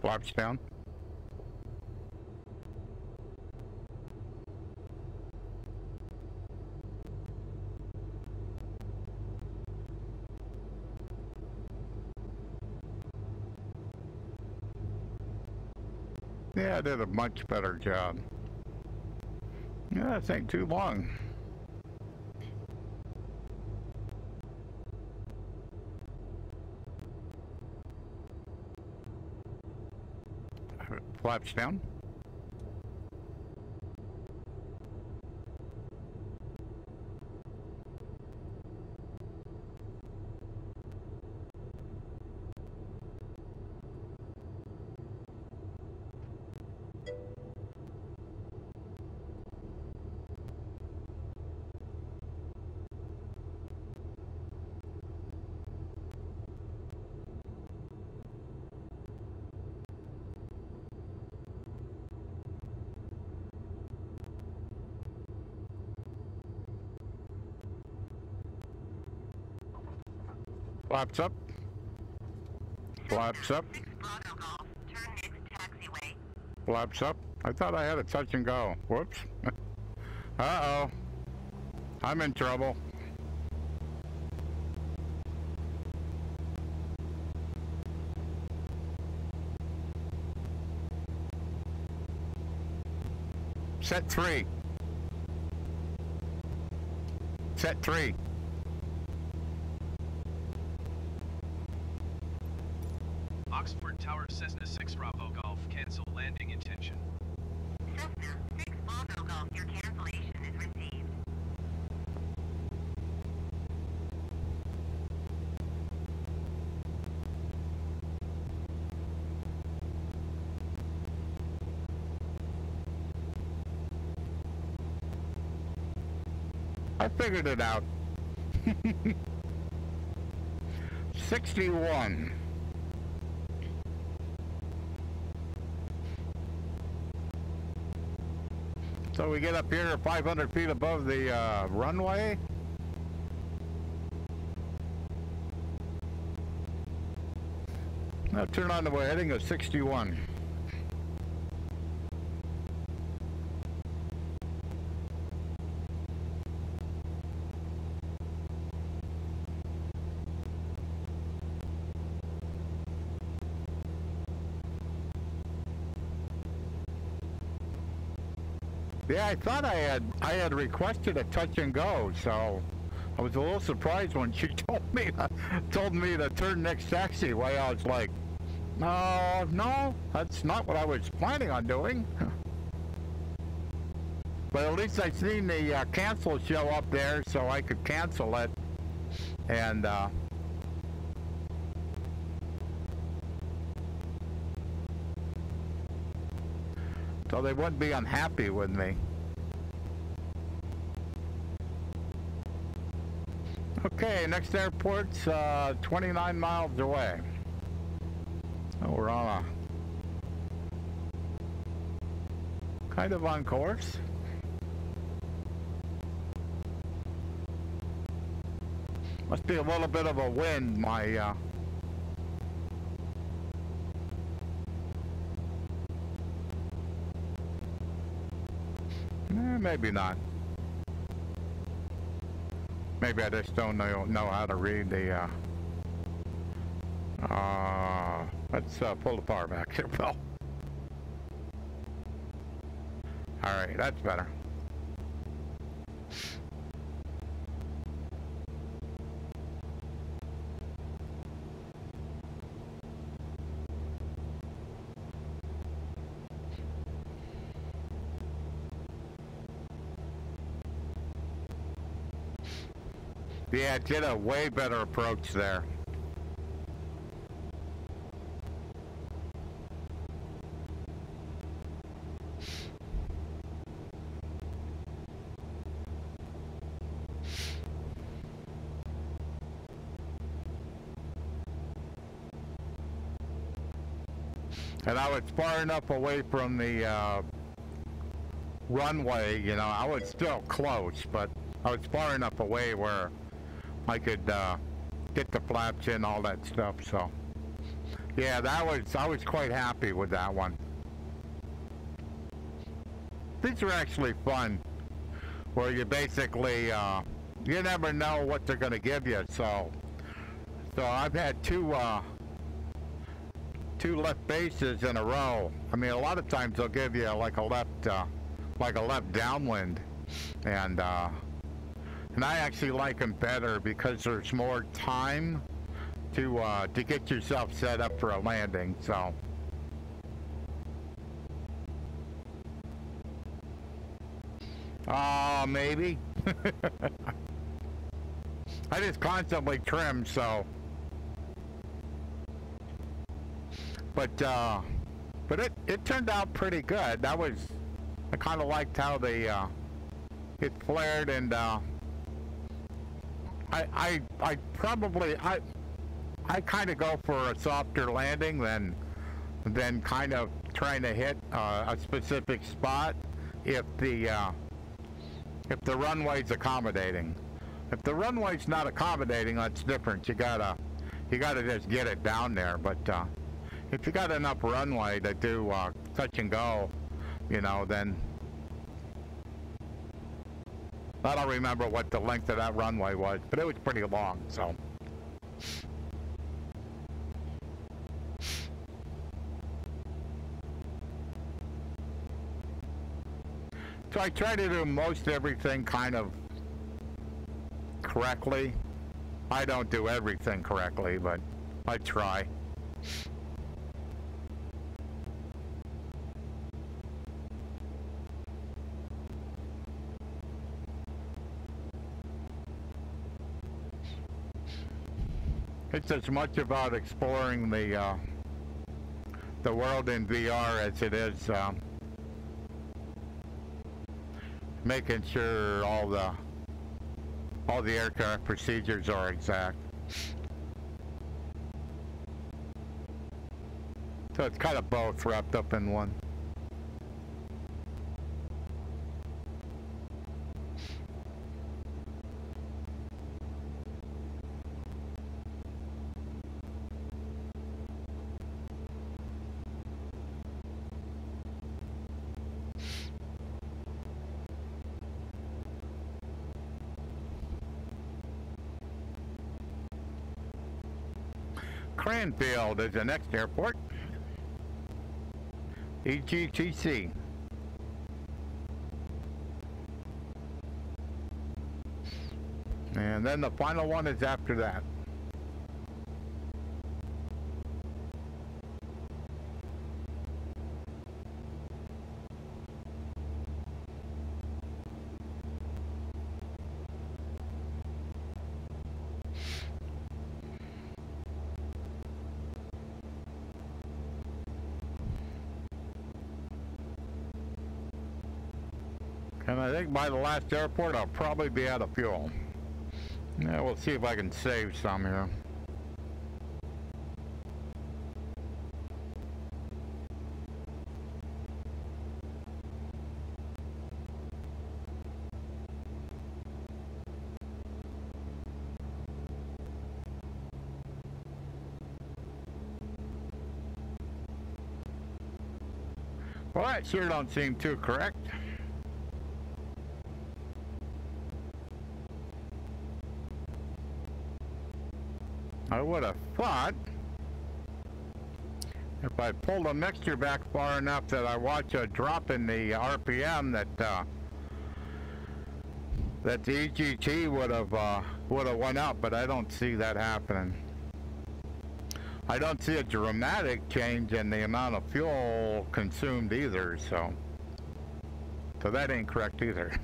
Flaps down. Yeah, I did a much better job. Yeah, this ain't too long. Flaps down. Flaps up. Flaps up.
Bravo Golf, turn next taxiway.
Flaps up. I thought I had a touch and go. Whoops. Uh-oh. I'm in trouble. Set 3. Set 3.
Oxford Tower Cessna 6 Bravo Golf, cancel landing intention.
Cessna 6 Bravo Golf, your cancellation is received.
I figured it out. 61. So we get up here 500 feet above the runway. Now turn on the heading of 61. Yeah, I thought I had requested a touch and go, so I was a little surprised when she told me to turn next taxiway. I was like, no, that's not what I was planning on doing. But at least I seen the cancel show up there, so I could cancel it, and so they wouldn't be unhappy with me. Okay, next airport's 29 miles away. Oh, we're on a kind of on course. Must be a little bit of a wind, my maybe not. Maybe I just don't know how to read the let's pull the power back here, Bill. Alright, that's better. Yeah, get a way better approach there. And I was far enough away from the runway, you know, I was still close, but I was far enough away where I could get the flaps in, all that stuff. So yeah, I was quite happy with that one. These are actually fun, where you basically you never know what they're going to give you. So I've had two left bases in a row. I mean, a lot of times they'll give you like a left downwind, and I actually like them better because there's more time to get yourself set up for a landing. So maybe. I just constantly trim, so. But it turned out pretty good. I kind of liked how they it flared, and I kind of go for a softer landing than kind of trying to hit a specific spot if the runway's accommodating. If the runway's not accommodating, that's different. You gotta just get it down there. But if you got enough runway to do touch and go, you know, then I don't remember what the length of that runway was, but it was pretty long. So I try to do most everything kind of correctly. I don't do everything correctly, but I try. It's as much about exploring the world in VR as it is making sure all the aircraft procedures are exact. So it's kind of both wrapped up in one. Cranfield is the next airport. EGTC. And then the final one is after that. And I think by the last airport, I'll probably be out of fuel. Yeah, we'll see if I can save some here. Well, that sure don't seem too correct. I would have thought if I pulled the mixture back far enough that I watch a drop in the RPM that the EGT would have went up, but I don't see that happening. I don't see a dramatic change in the amount of fuel consumed either, so that ain't correct either.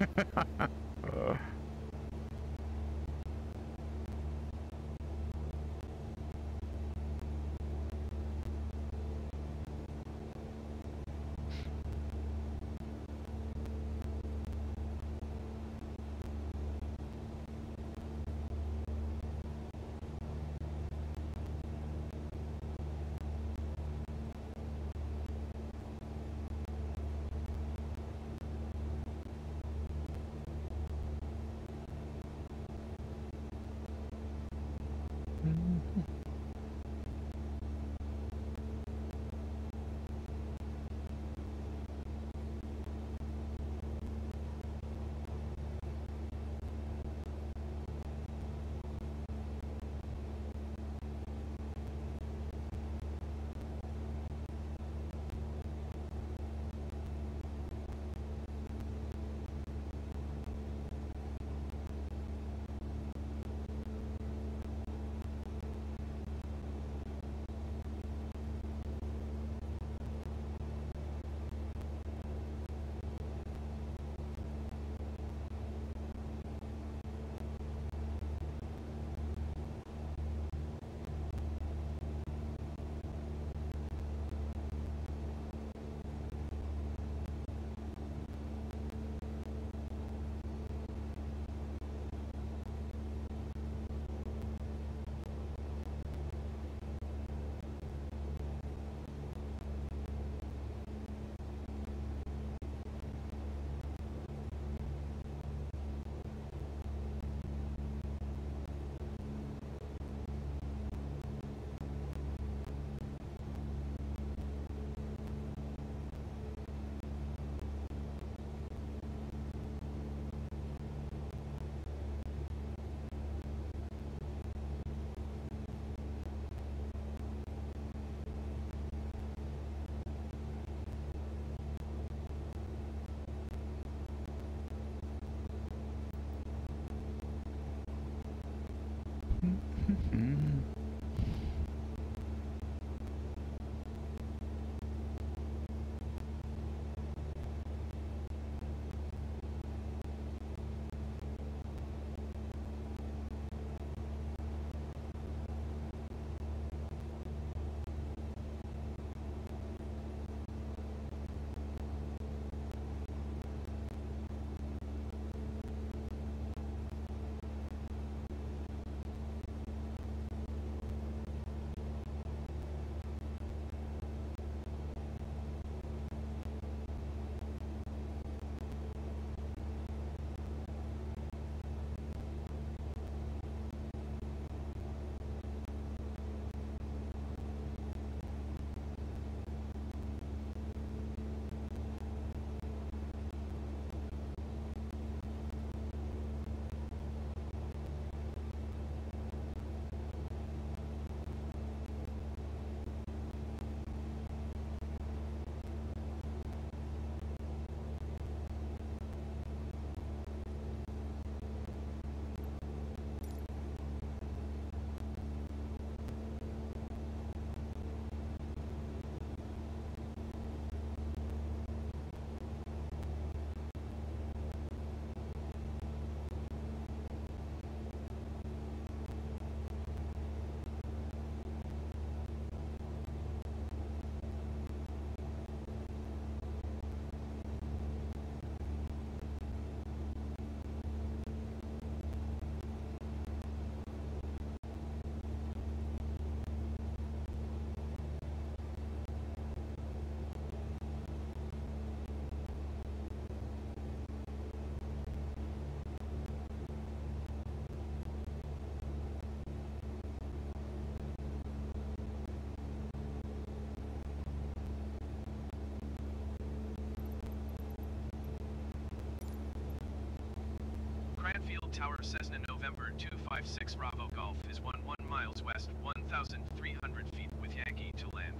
Cranfield Tower Cessna November 256 Bravo Golf is 11 miles west, 1,300 feet with Yankee to land.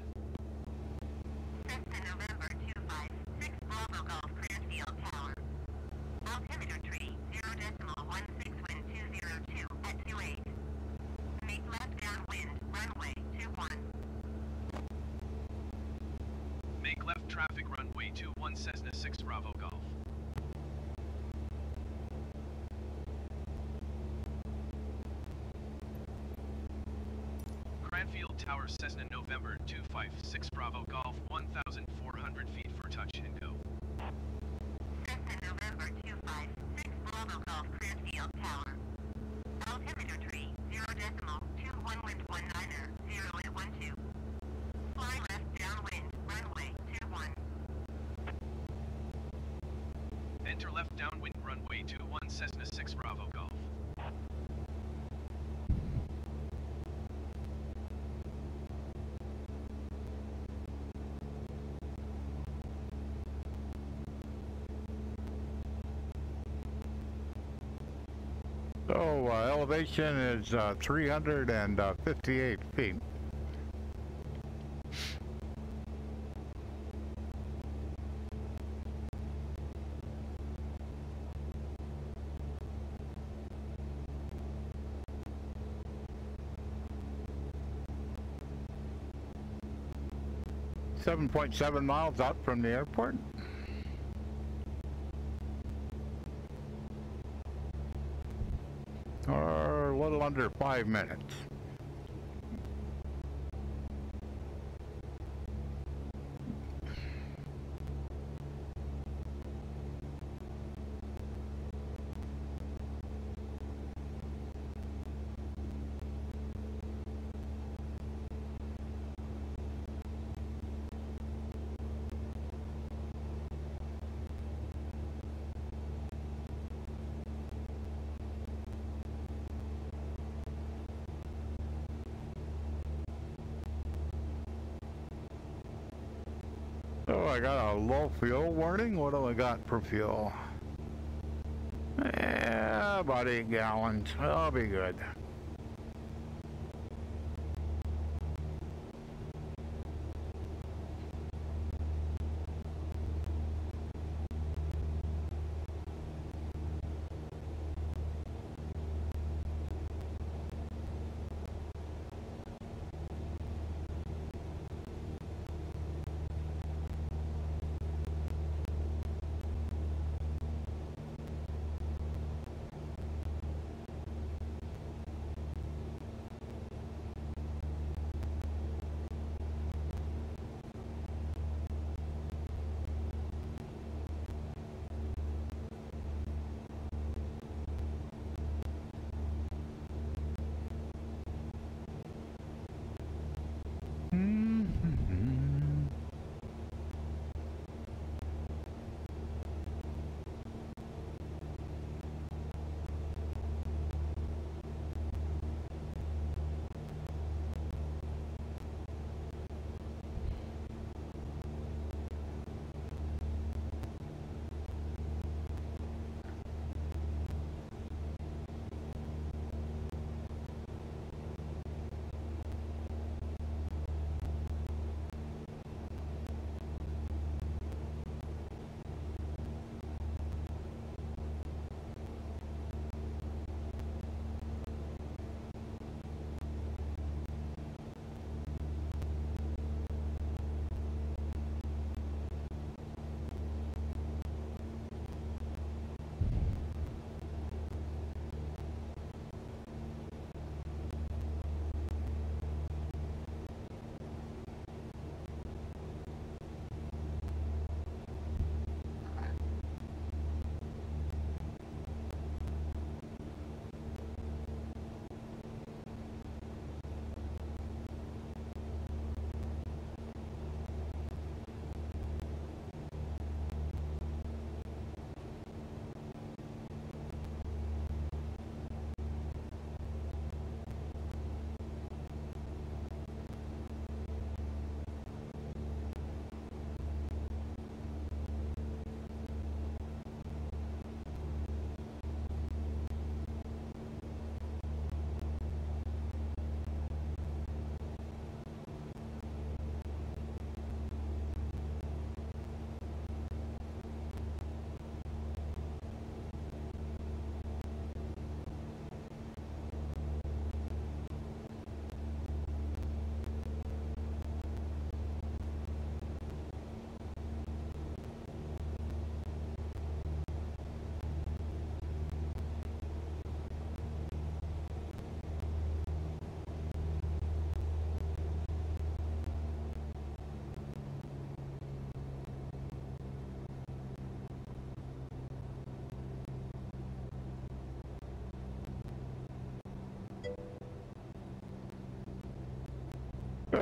Cessna November 256 Bravo Golf Cranfield Tower. Altimeter tree 0.16 wind 202 at 28. Make left downwind, runway 21.
Make left traffic runway 21 Cessna 6 Bravo Golf. Cranfield Tower Cessna November 256 Bravo Golf 1,400 feet for touch and go.
Cessna November 256 Bravo Golf Cranfield Tower. Altimeter tree 0.21 wind 19er 0.12. Fly left downwind, runway 21.
Enter left downwind runway 21 Cessna 6 Bravo Golf.
So elevation is 358 feet. .7 miles out from the airport. Or a little under 5 minutes. So I got a low fuel warning. What do I got for fuel? About 8 gallons. I'll be good.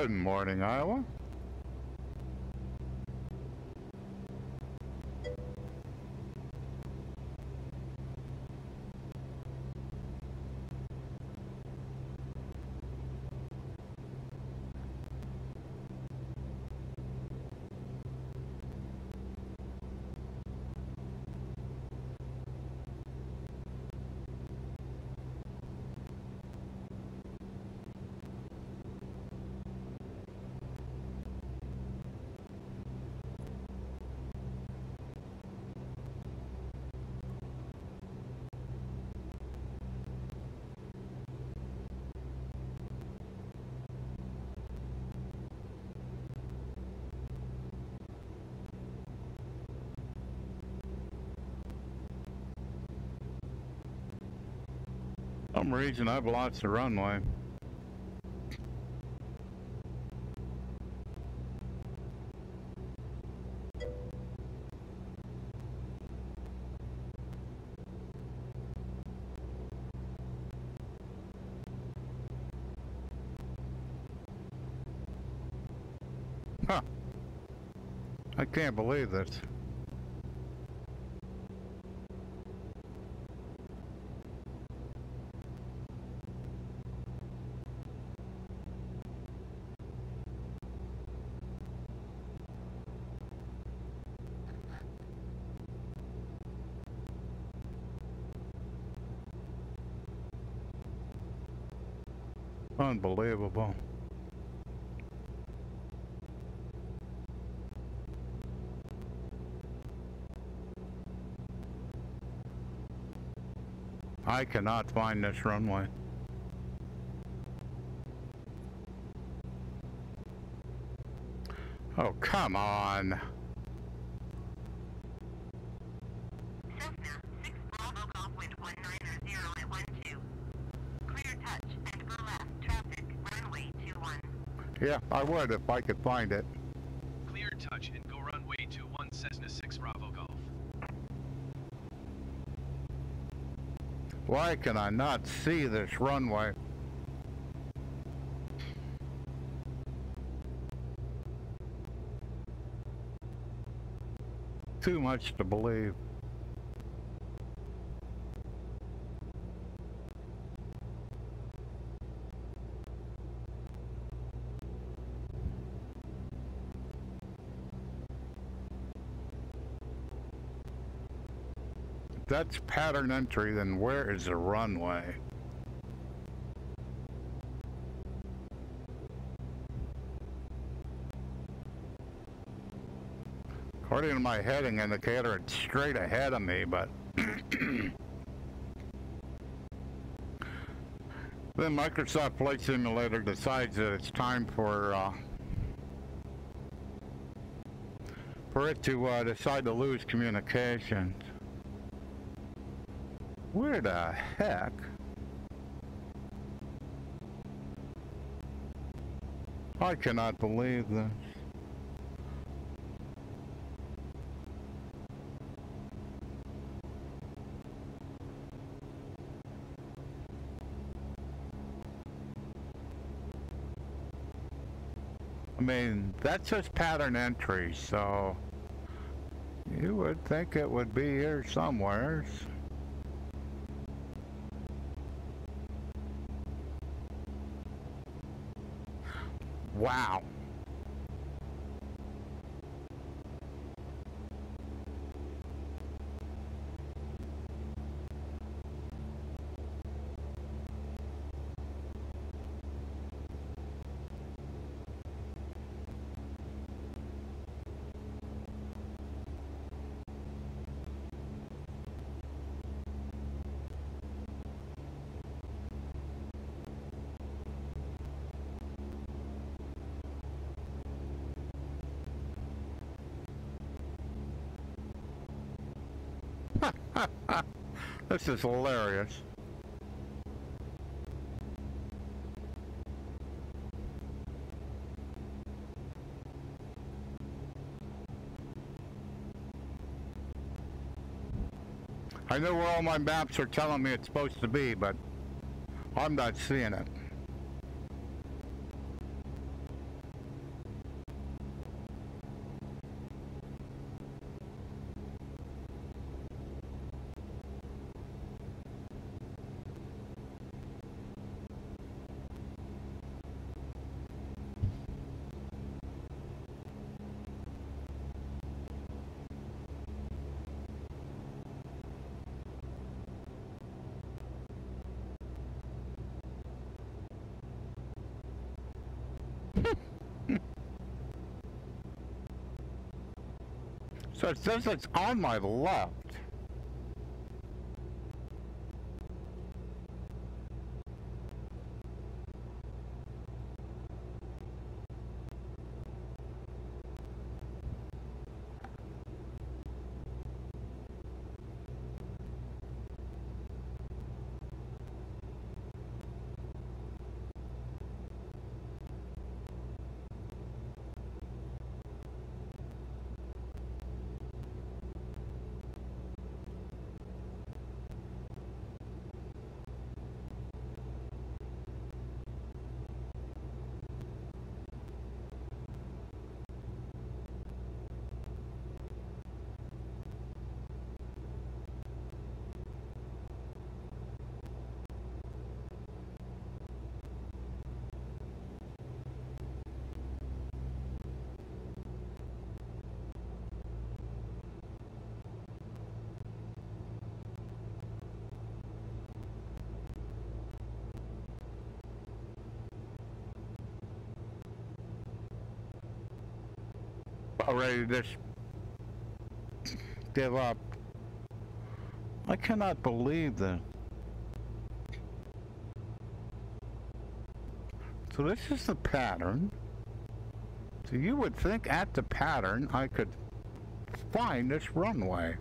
Good morning, Iowa. For some reason I've lost the runway. Huh. I can't believe this. Unbelievable. I cannot find this runway. Oh, come on.
Cessna 6 Bravo Golf wind 190 at 12. Clear touch and go left traffic runway 21.
Yeah, I would if I could find it.
Clear touch and go runway 21 Cessna 6 Bravo Golf.
Why can I not see this runway? Too much to believe. If that's pattern entry, then where is the runway? According to my heading indicator, it's straight ahead of me, but then Microsoft Flight Simulator decides that it's time for it to decide to lose communications. Where the heck? I cannot believe this. I mean, that's just pattern entry, so you would think it would be here somewhere. Wow. This is hilarious. I know where all my maps are telling me it's supposed to be, but I'm not seeing it. So it says it's on my left. Already just give up. I cannot believe this. So this is the pattern. So you would think at the pattern I could find this runway.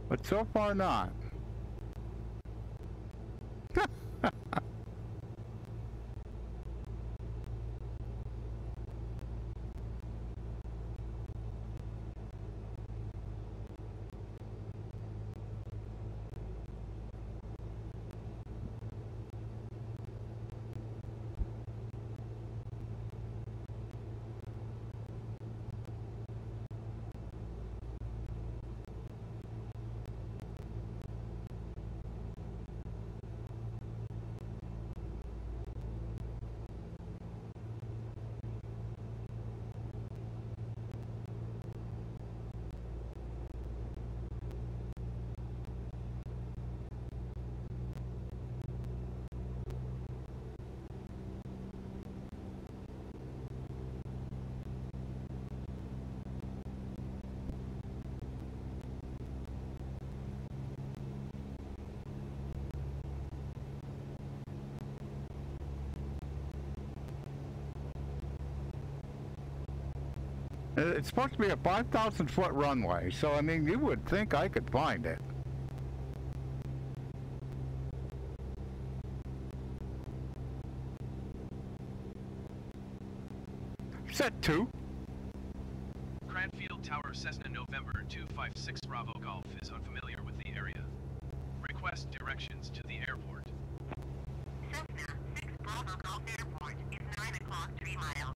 But so far not. It's supposed to be a 5,000-foot runway, so I mean, you would think I could find it. Set 2.
Cranfield Tower Cessna November 256 Bravo Golf is unfamiliar with the area. Request directions to the airport.
Cessna 6 Bravo Golf Airport is 9 o'clock 3 miles.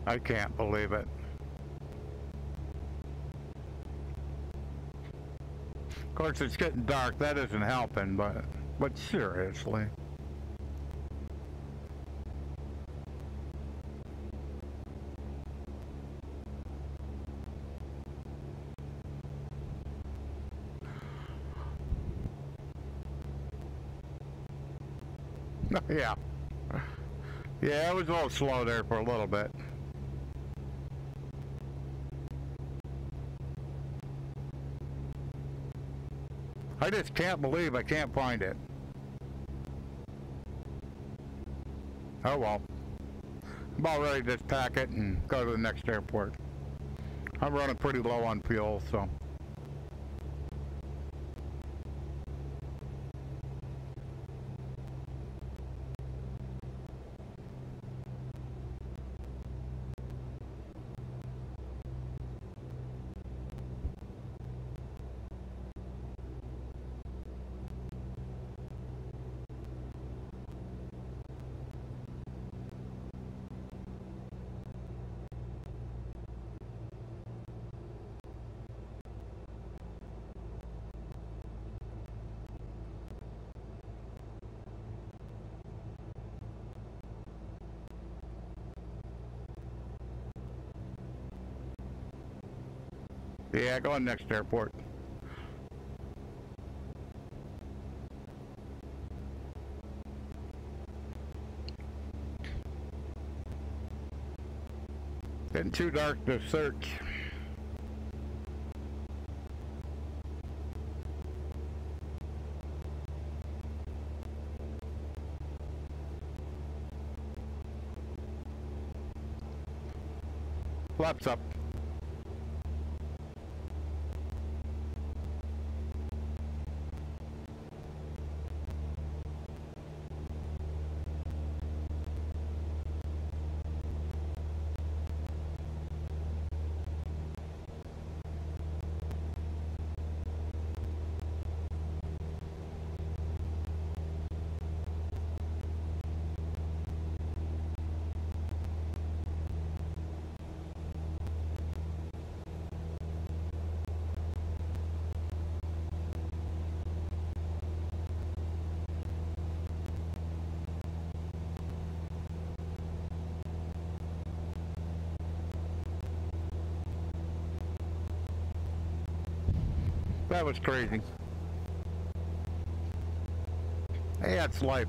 I can't believe it. Of course, it's getting dark. That isn't helping, but seriously. Yeah. Yeah, it was a little slow there for a little bit. I just can't believe I can't find it. Oh well. I'm about ready to just pack it and go to the next airport. I'm running pretty low on fuel, so. Yeah, go on next airport. Getting too dark to search. Flaps up. That was crazy. Hey, that's life.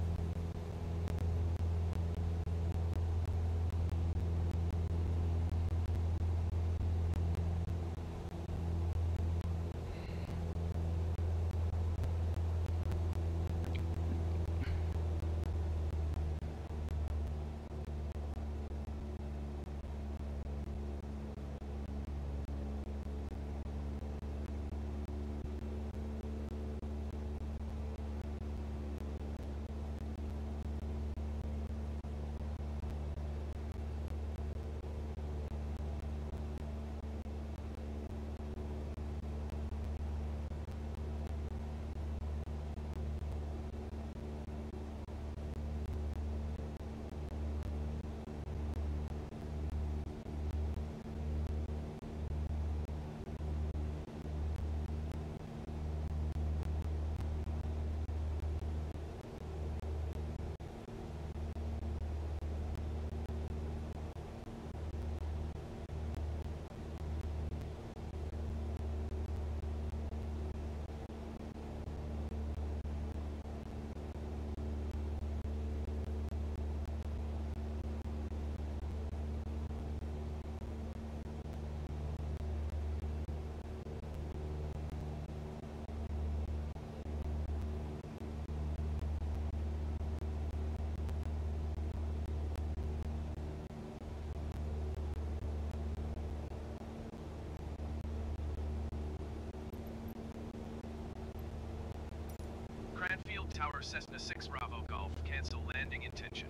Cranfield Tower Cessna 6 Bravo Golf, cancel landing intention.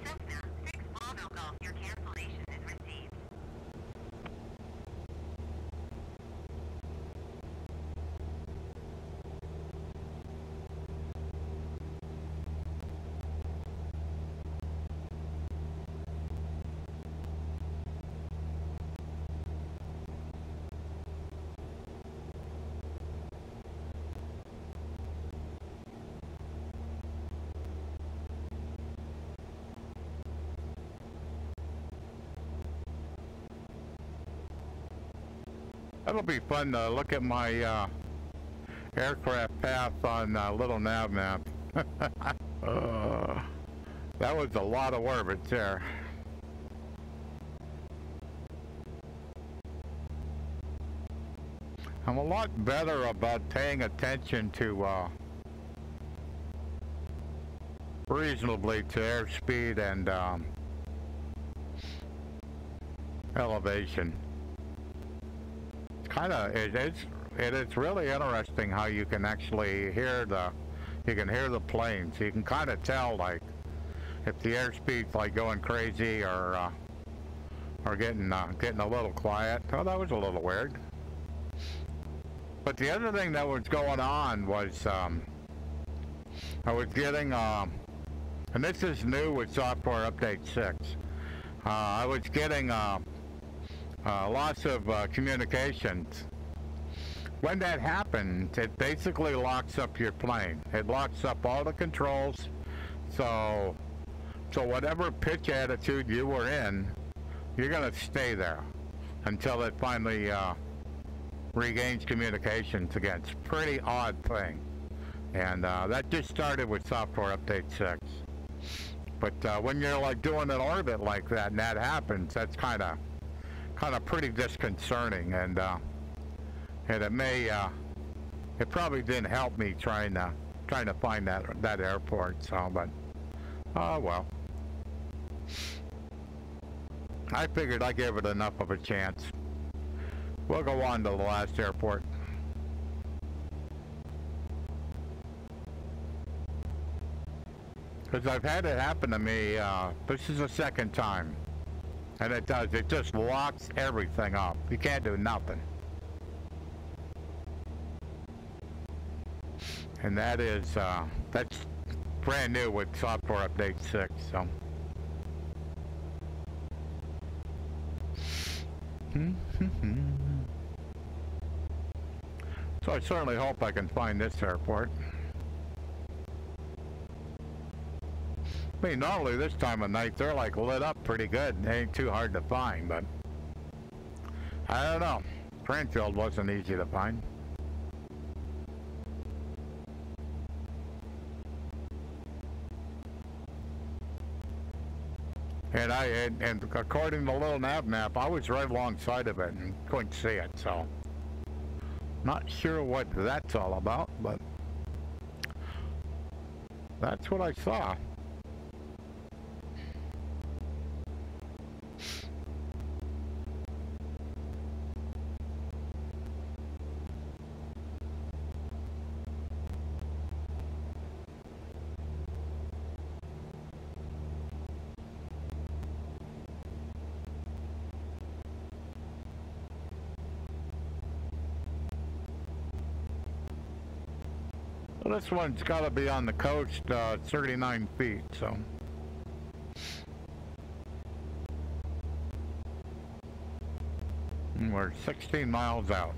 Cessna 6 Bravo Golf, your cancellation is received.
That'll be fun to look at my aircraft path on little nav map. That was a lot of orbits there. I'm a lot better about paying attention to reasonably to airspeed and elevation. It is really interesting how you can actually hear the planes. You can kind of tell, like, if the airspeed's like going crazy or getting a little quiet. Oh, that was a little weird. But the other thing that was going on was I was getting and this is new with software update 6. I was getting lots of communications. When that happens, it basically locks up your plane. It locks up all the controls. So whatever pitch attitude you were in, you're gonna stay there until it finally regains communications again. It's a pretty odd thing. And that just started with software update 6. But when you're like doing an orbit like that and that happens, that's kind of pretty disconcerting, and it probably didn't help me trying to find that airport. So, but oh well. I figured I gave it enough of a chance. We'll go on to the last airport. Because I've had it happen to me, this is the second time. And it does, it just locks everything up. You can't do nothing. And that's brand new with software update 6, so. So I certainly hope I can find this airport. I mean, normally this time of night they're like lit up pretty good. They ain't too hard to find, but I don't know. Cranfield wasn't easy to find. And according to the little nav map, I was right alongside of it and couldn't see it, so not sure what that's all about, but that's what I saw. Well, this one's got to be on the coast, 39 feet, so. And we're 16 miles out.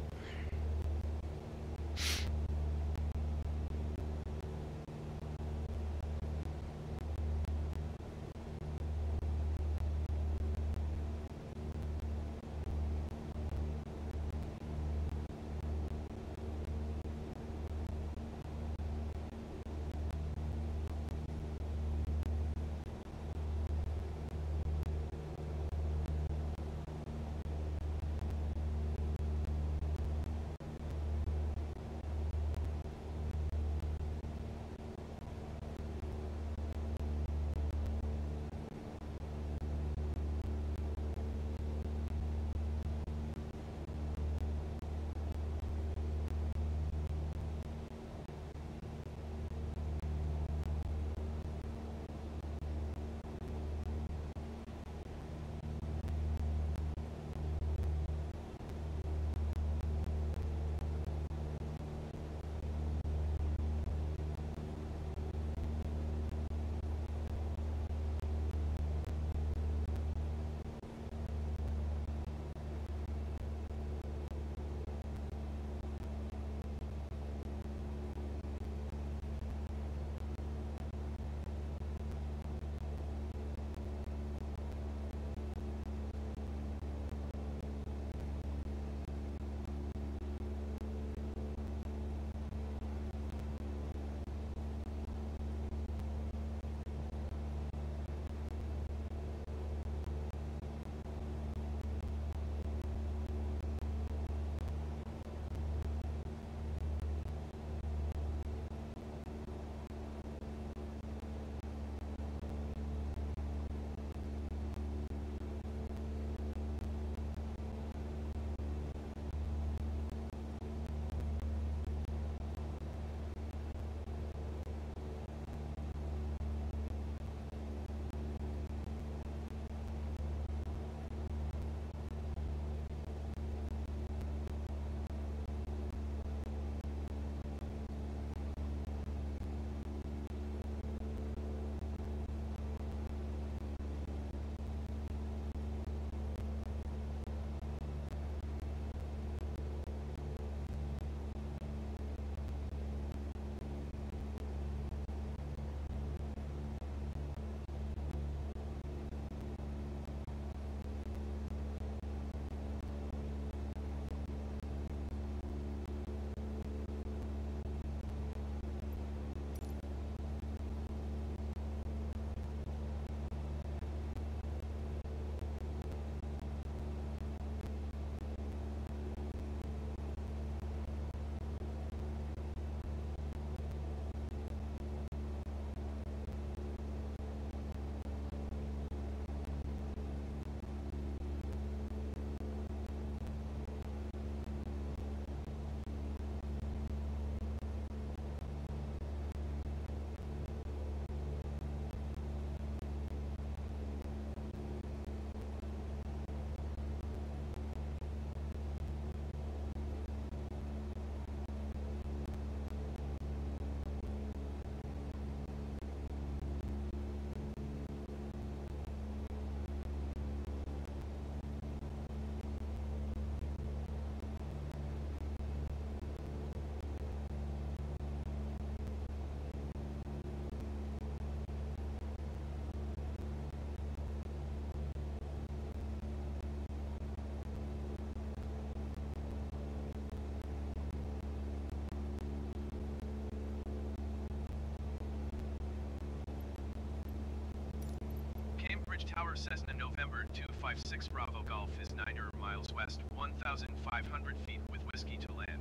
Cessna November 256 Bravo Golf is 9 miles west, 1,500 feet with whiskey to land.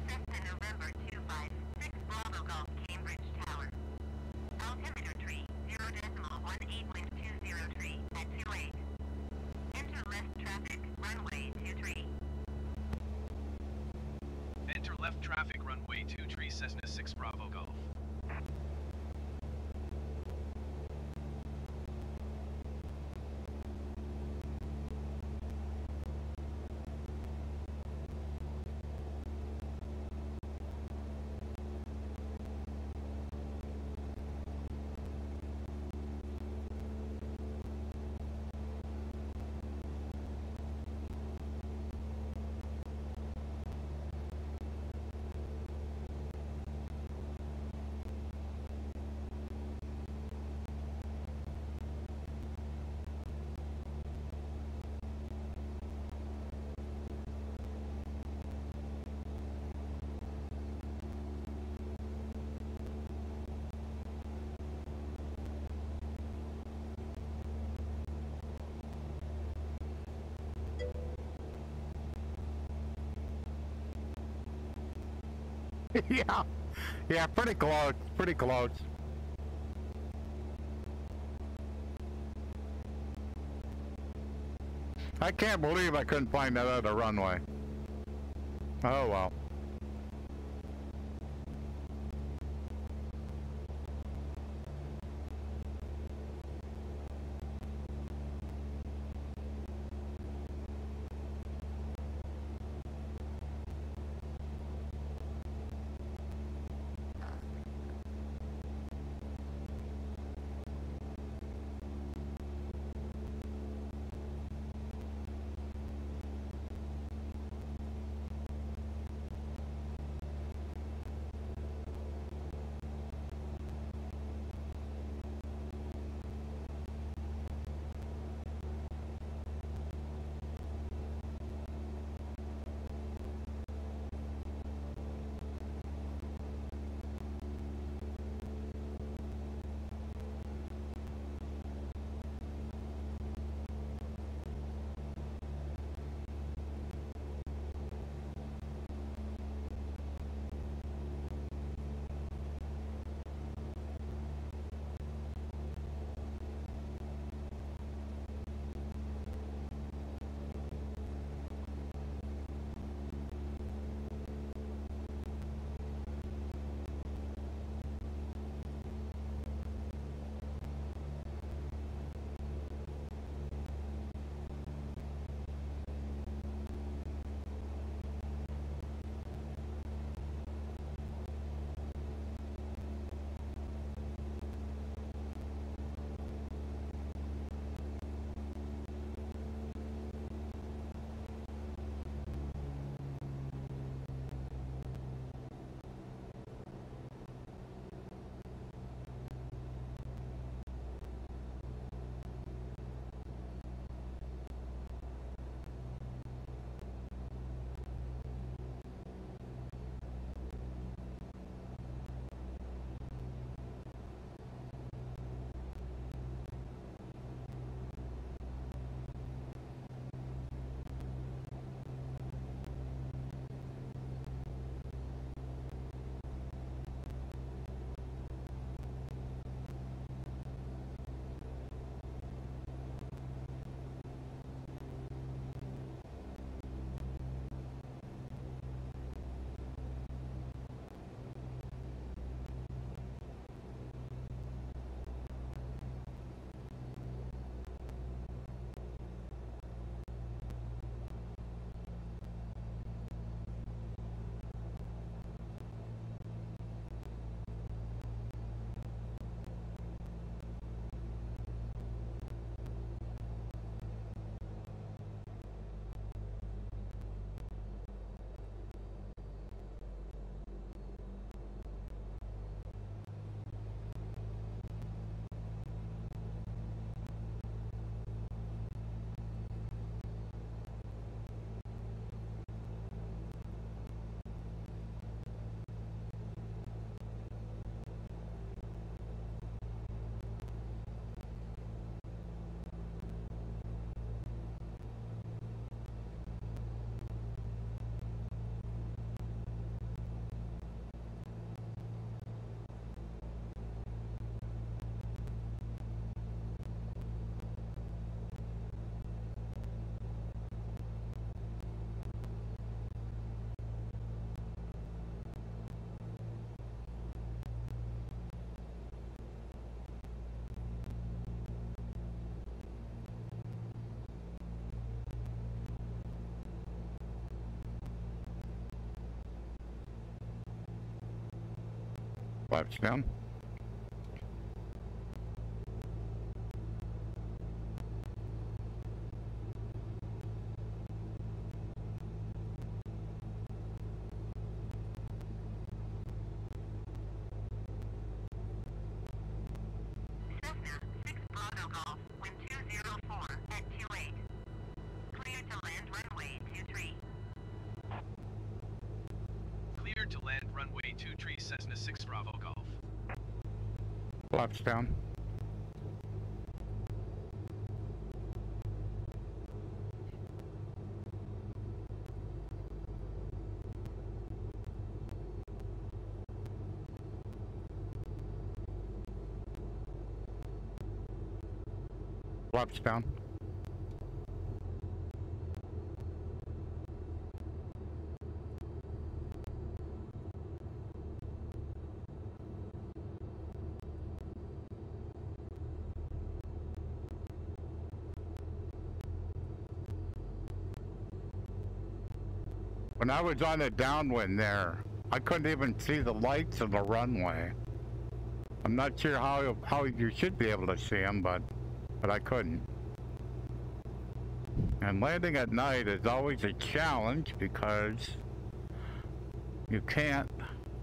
Cessna November 256 Bravo Golf Cambridge Tower. Altimeter tree, 0.18 tree at 28. Enter left traffic, runway 23.
Enter left traffic runway 23 Cessna 6 Bravo Golf.
Yeah, yeah, pretty close, pretty close. I can't believe I couldn't find that other runway. Oh well. Flaps down.
Cessna 6 Bravo Golf, wind 204 at 28. Cleared to land runway 23.
Cleared to land runway 23 Cessna 6 Bravo Golf.
Flaps down. Flaps down. When I was on the downwind there, I couldn't even see the lights of the runway. I'm not sure how you should be able to see them, but I couldn't. And landing at night is always a challenge because you can't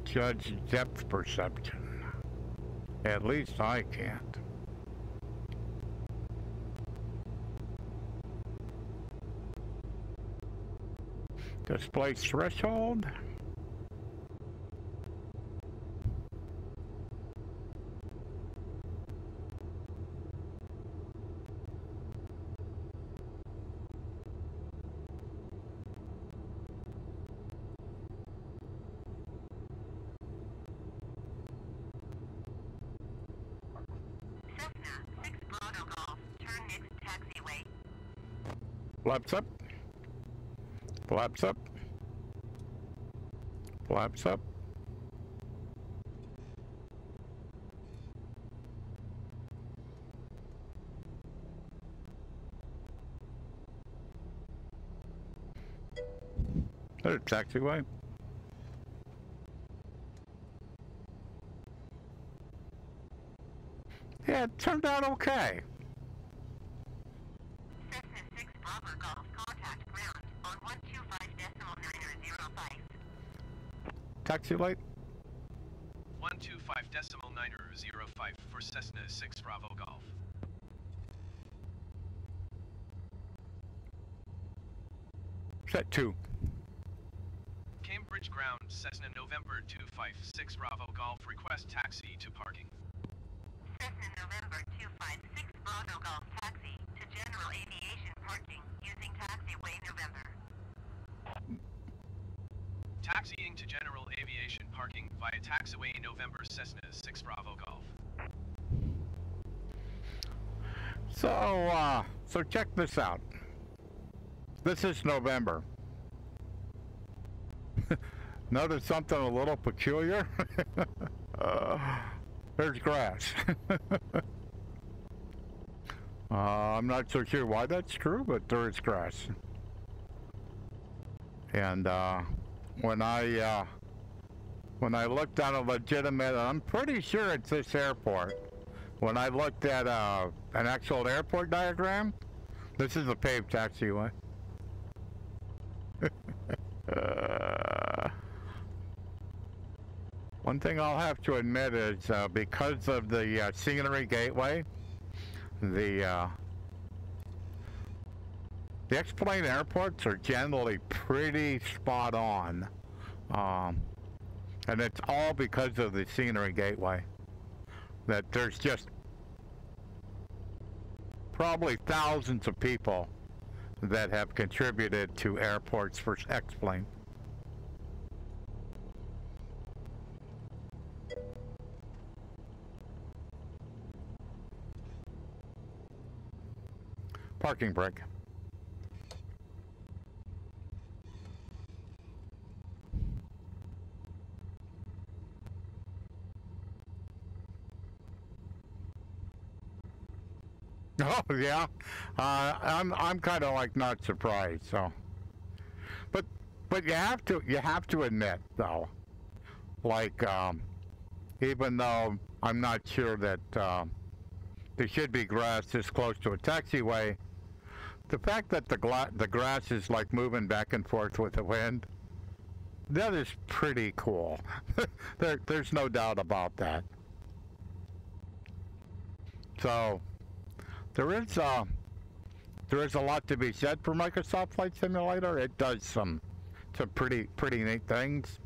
judge depth perception. At least I can't. Display threshold.
Cessna 6 Bravo Golf, turn next taxiway.
Flaps up. Flaps up. Flaps up. There's a taxiway. Yeah, it turned out okay.
Cessna 6 Bravo Golf, contact ground on 125.905.
Taxi light.
125.905 for Cessna 6 Bravo Golf.
Set 2.
Cambridge ground Cessna November 256 Bravo Golf, request taxi to parking.
Cessna November 256 Bravo Golf, taxi to general aviation parking using taxiway November.
Taxiing to general aviation parking via taxiway November Cessna 6 Bravo Golf.
So check this out. This is November. Notice something a little peculiar? There's grass. I'm not so sure why that's true, but there is grass. And when I looked at a legitimate, I'm pretty sure it's this airport. When I looked at an actual airport diagram, this is a paved taxiway. One thing I'll have to admit is because of the scenery gateway, the X-plane airports are generally pretty spot on, and it's all because of the scenery gateway. That there's just probably thousands of people that have contributed to airports for X-plane. Parking brake. Oh yeah, I'm kind of like not surprised. So, but you have to admit though, like even though I'm not sure that there should be grass this close to a taxiway. The fact that the grass is like moving back and forth with the wind, that is pretty cool. There's no doubt about that. So there is a lot to be said for Microsoft Flight Simulator. It does some pretty neat things.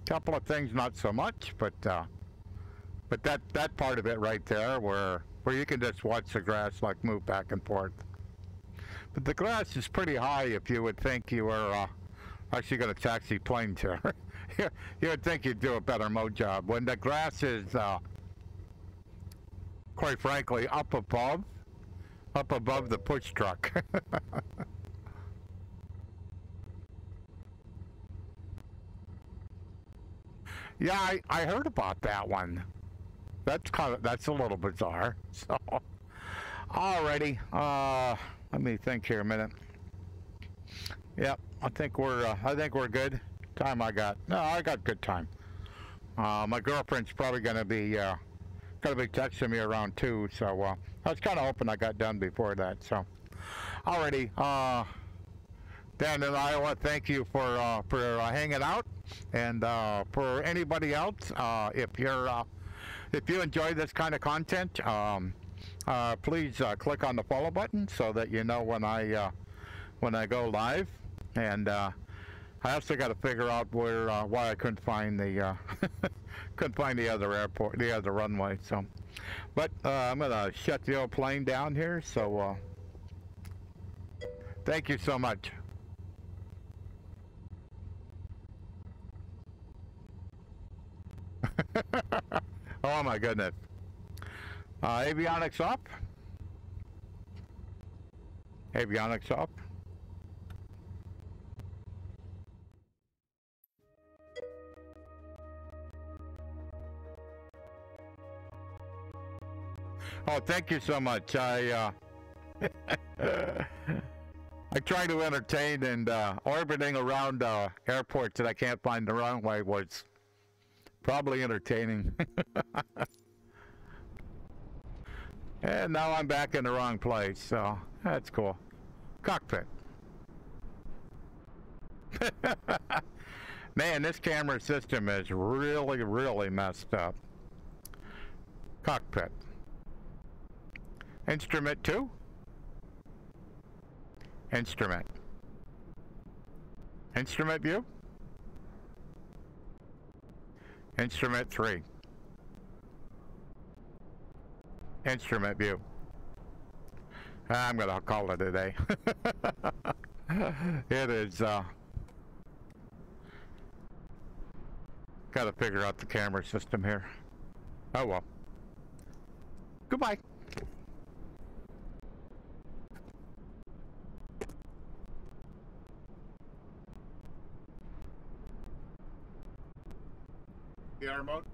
Couple of things not so much, but that part of it right there where you can just watch the grass like move back and forth. But the grass is pretty high if you would think you were actually going to taxi planes here. You would think you'd do a better mode job. When the grass is, quite frankly, up above the push truck. Yeah, I heard about that one. That's a little bizarre. So, alrighty. Let me think here a minute. Yep, I think we're good. Time I got? No, I got good time. My girlfriend's probably gonna be texting me around 2, so I was kind of hoping I got done before that. So, alrighty. Dan in Iowa, thank you for hanging out, and for anybody else, if you enjoy this kind of content, please click on the follow button so that you know when I go live. And I also got to figure out why I couldn't find the other runway. So, but I'm gonna shut the old plane down here. So thank you so much. Oh my goodness. Avionics up. Avionics up. Oh, thank you so much. I try to entertain, and orbiting around airports that I can't find the runway was probably entertaining. And now I'm back in the wrong place, so that's cool. Cockpit. Man, this camera system is really messed up. Cockpit. Instrument 2. Instrument. Instrument view. Instrument 3. Instrument view. I'm gonna call it a day. It is, gotta figure out the camera system here. Oh well. Goodbye. VR mode.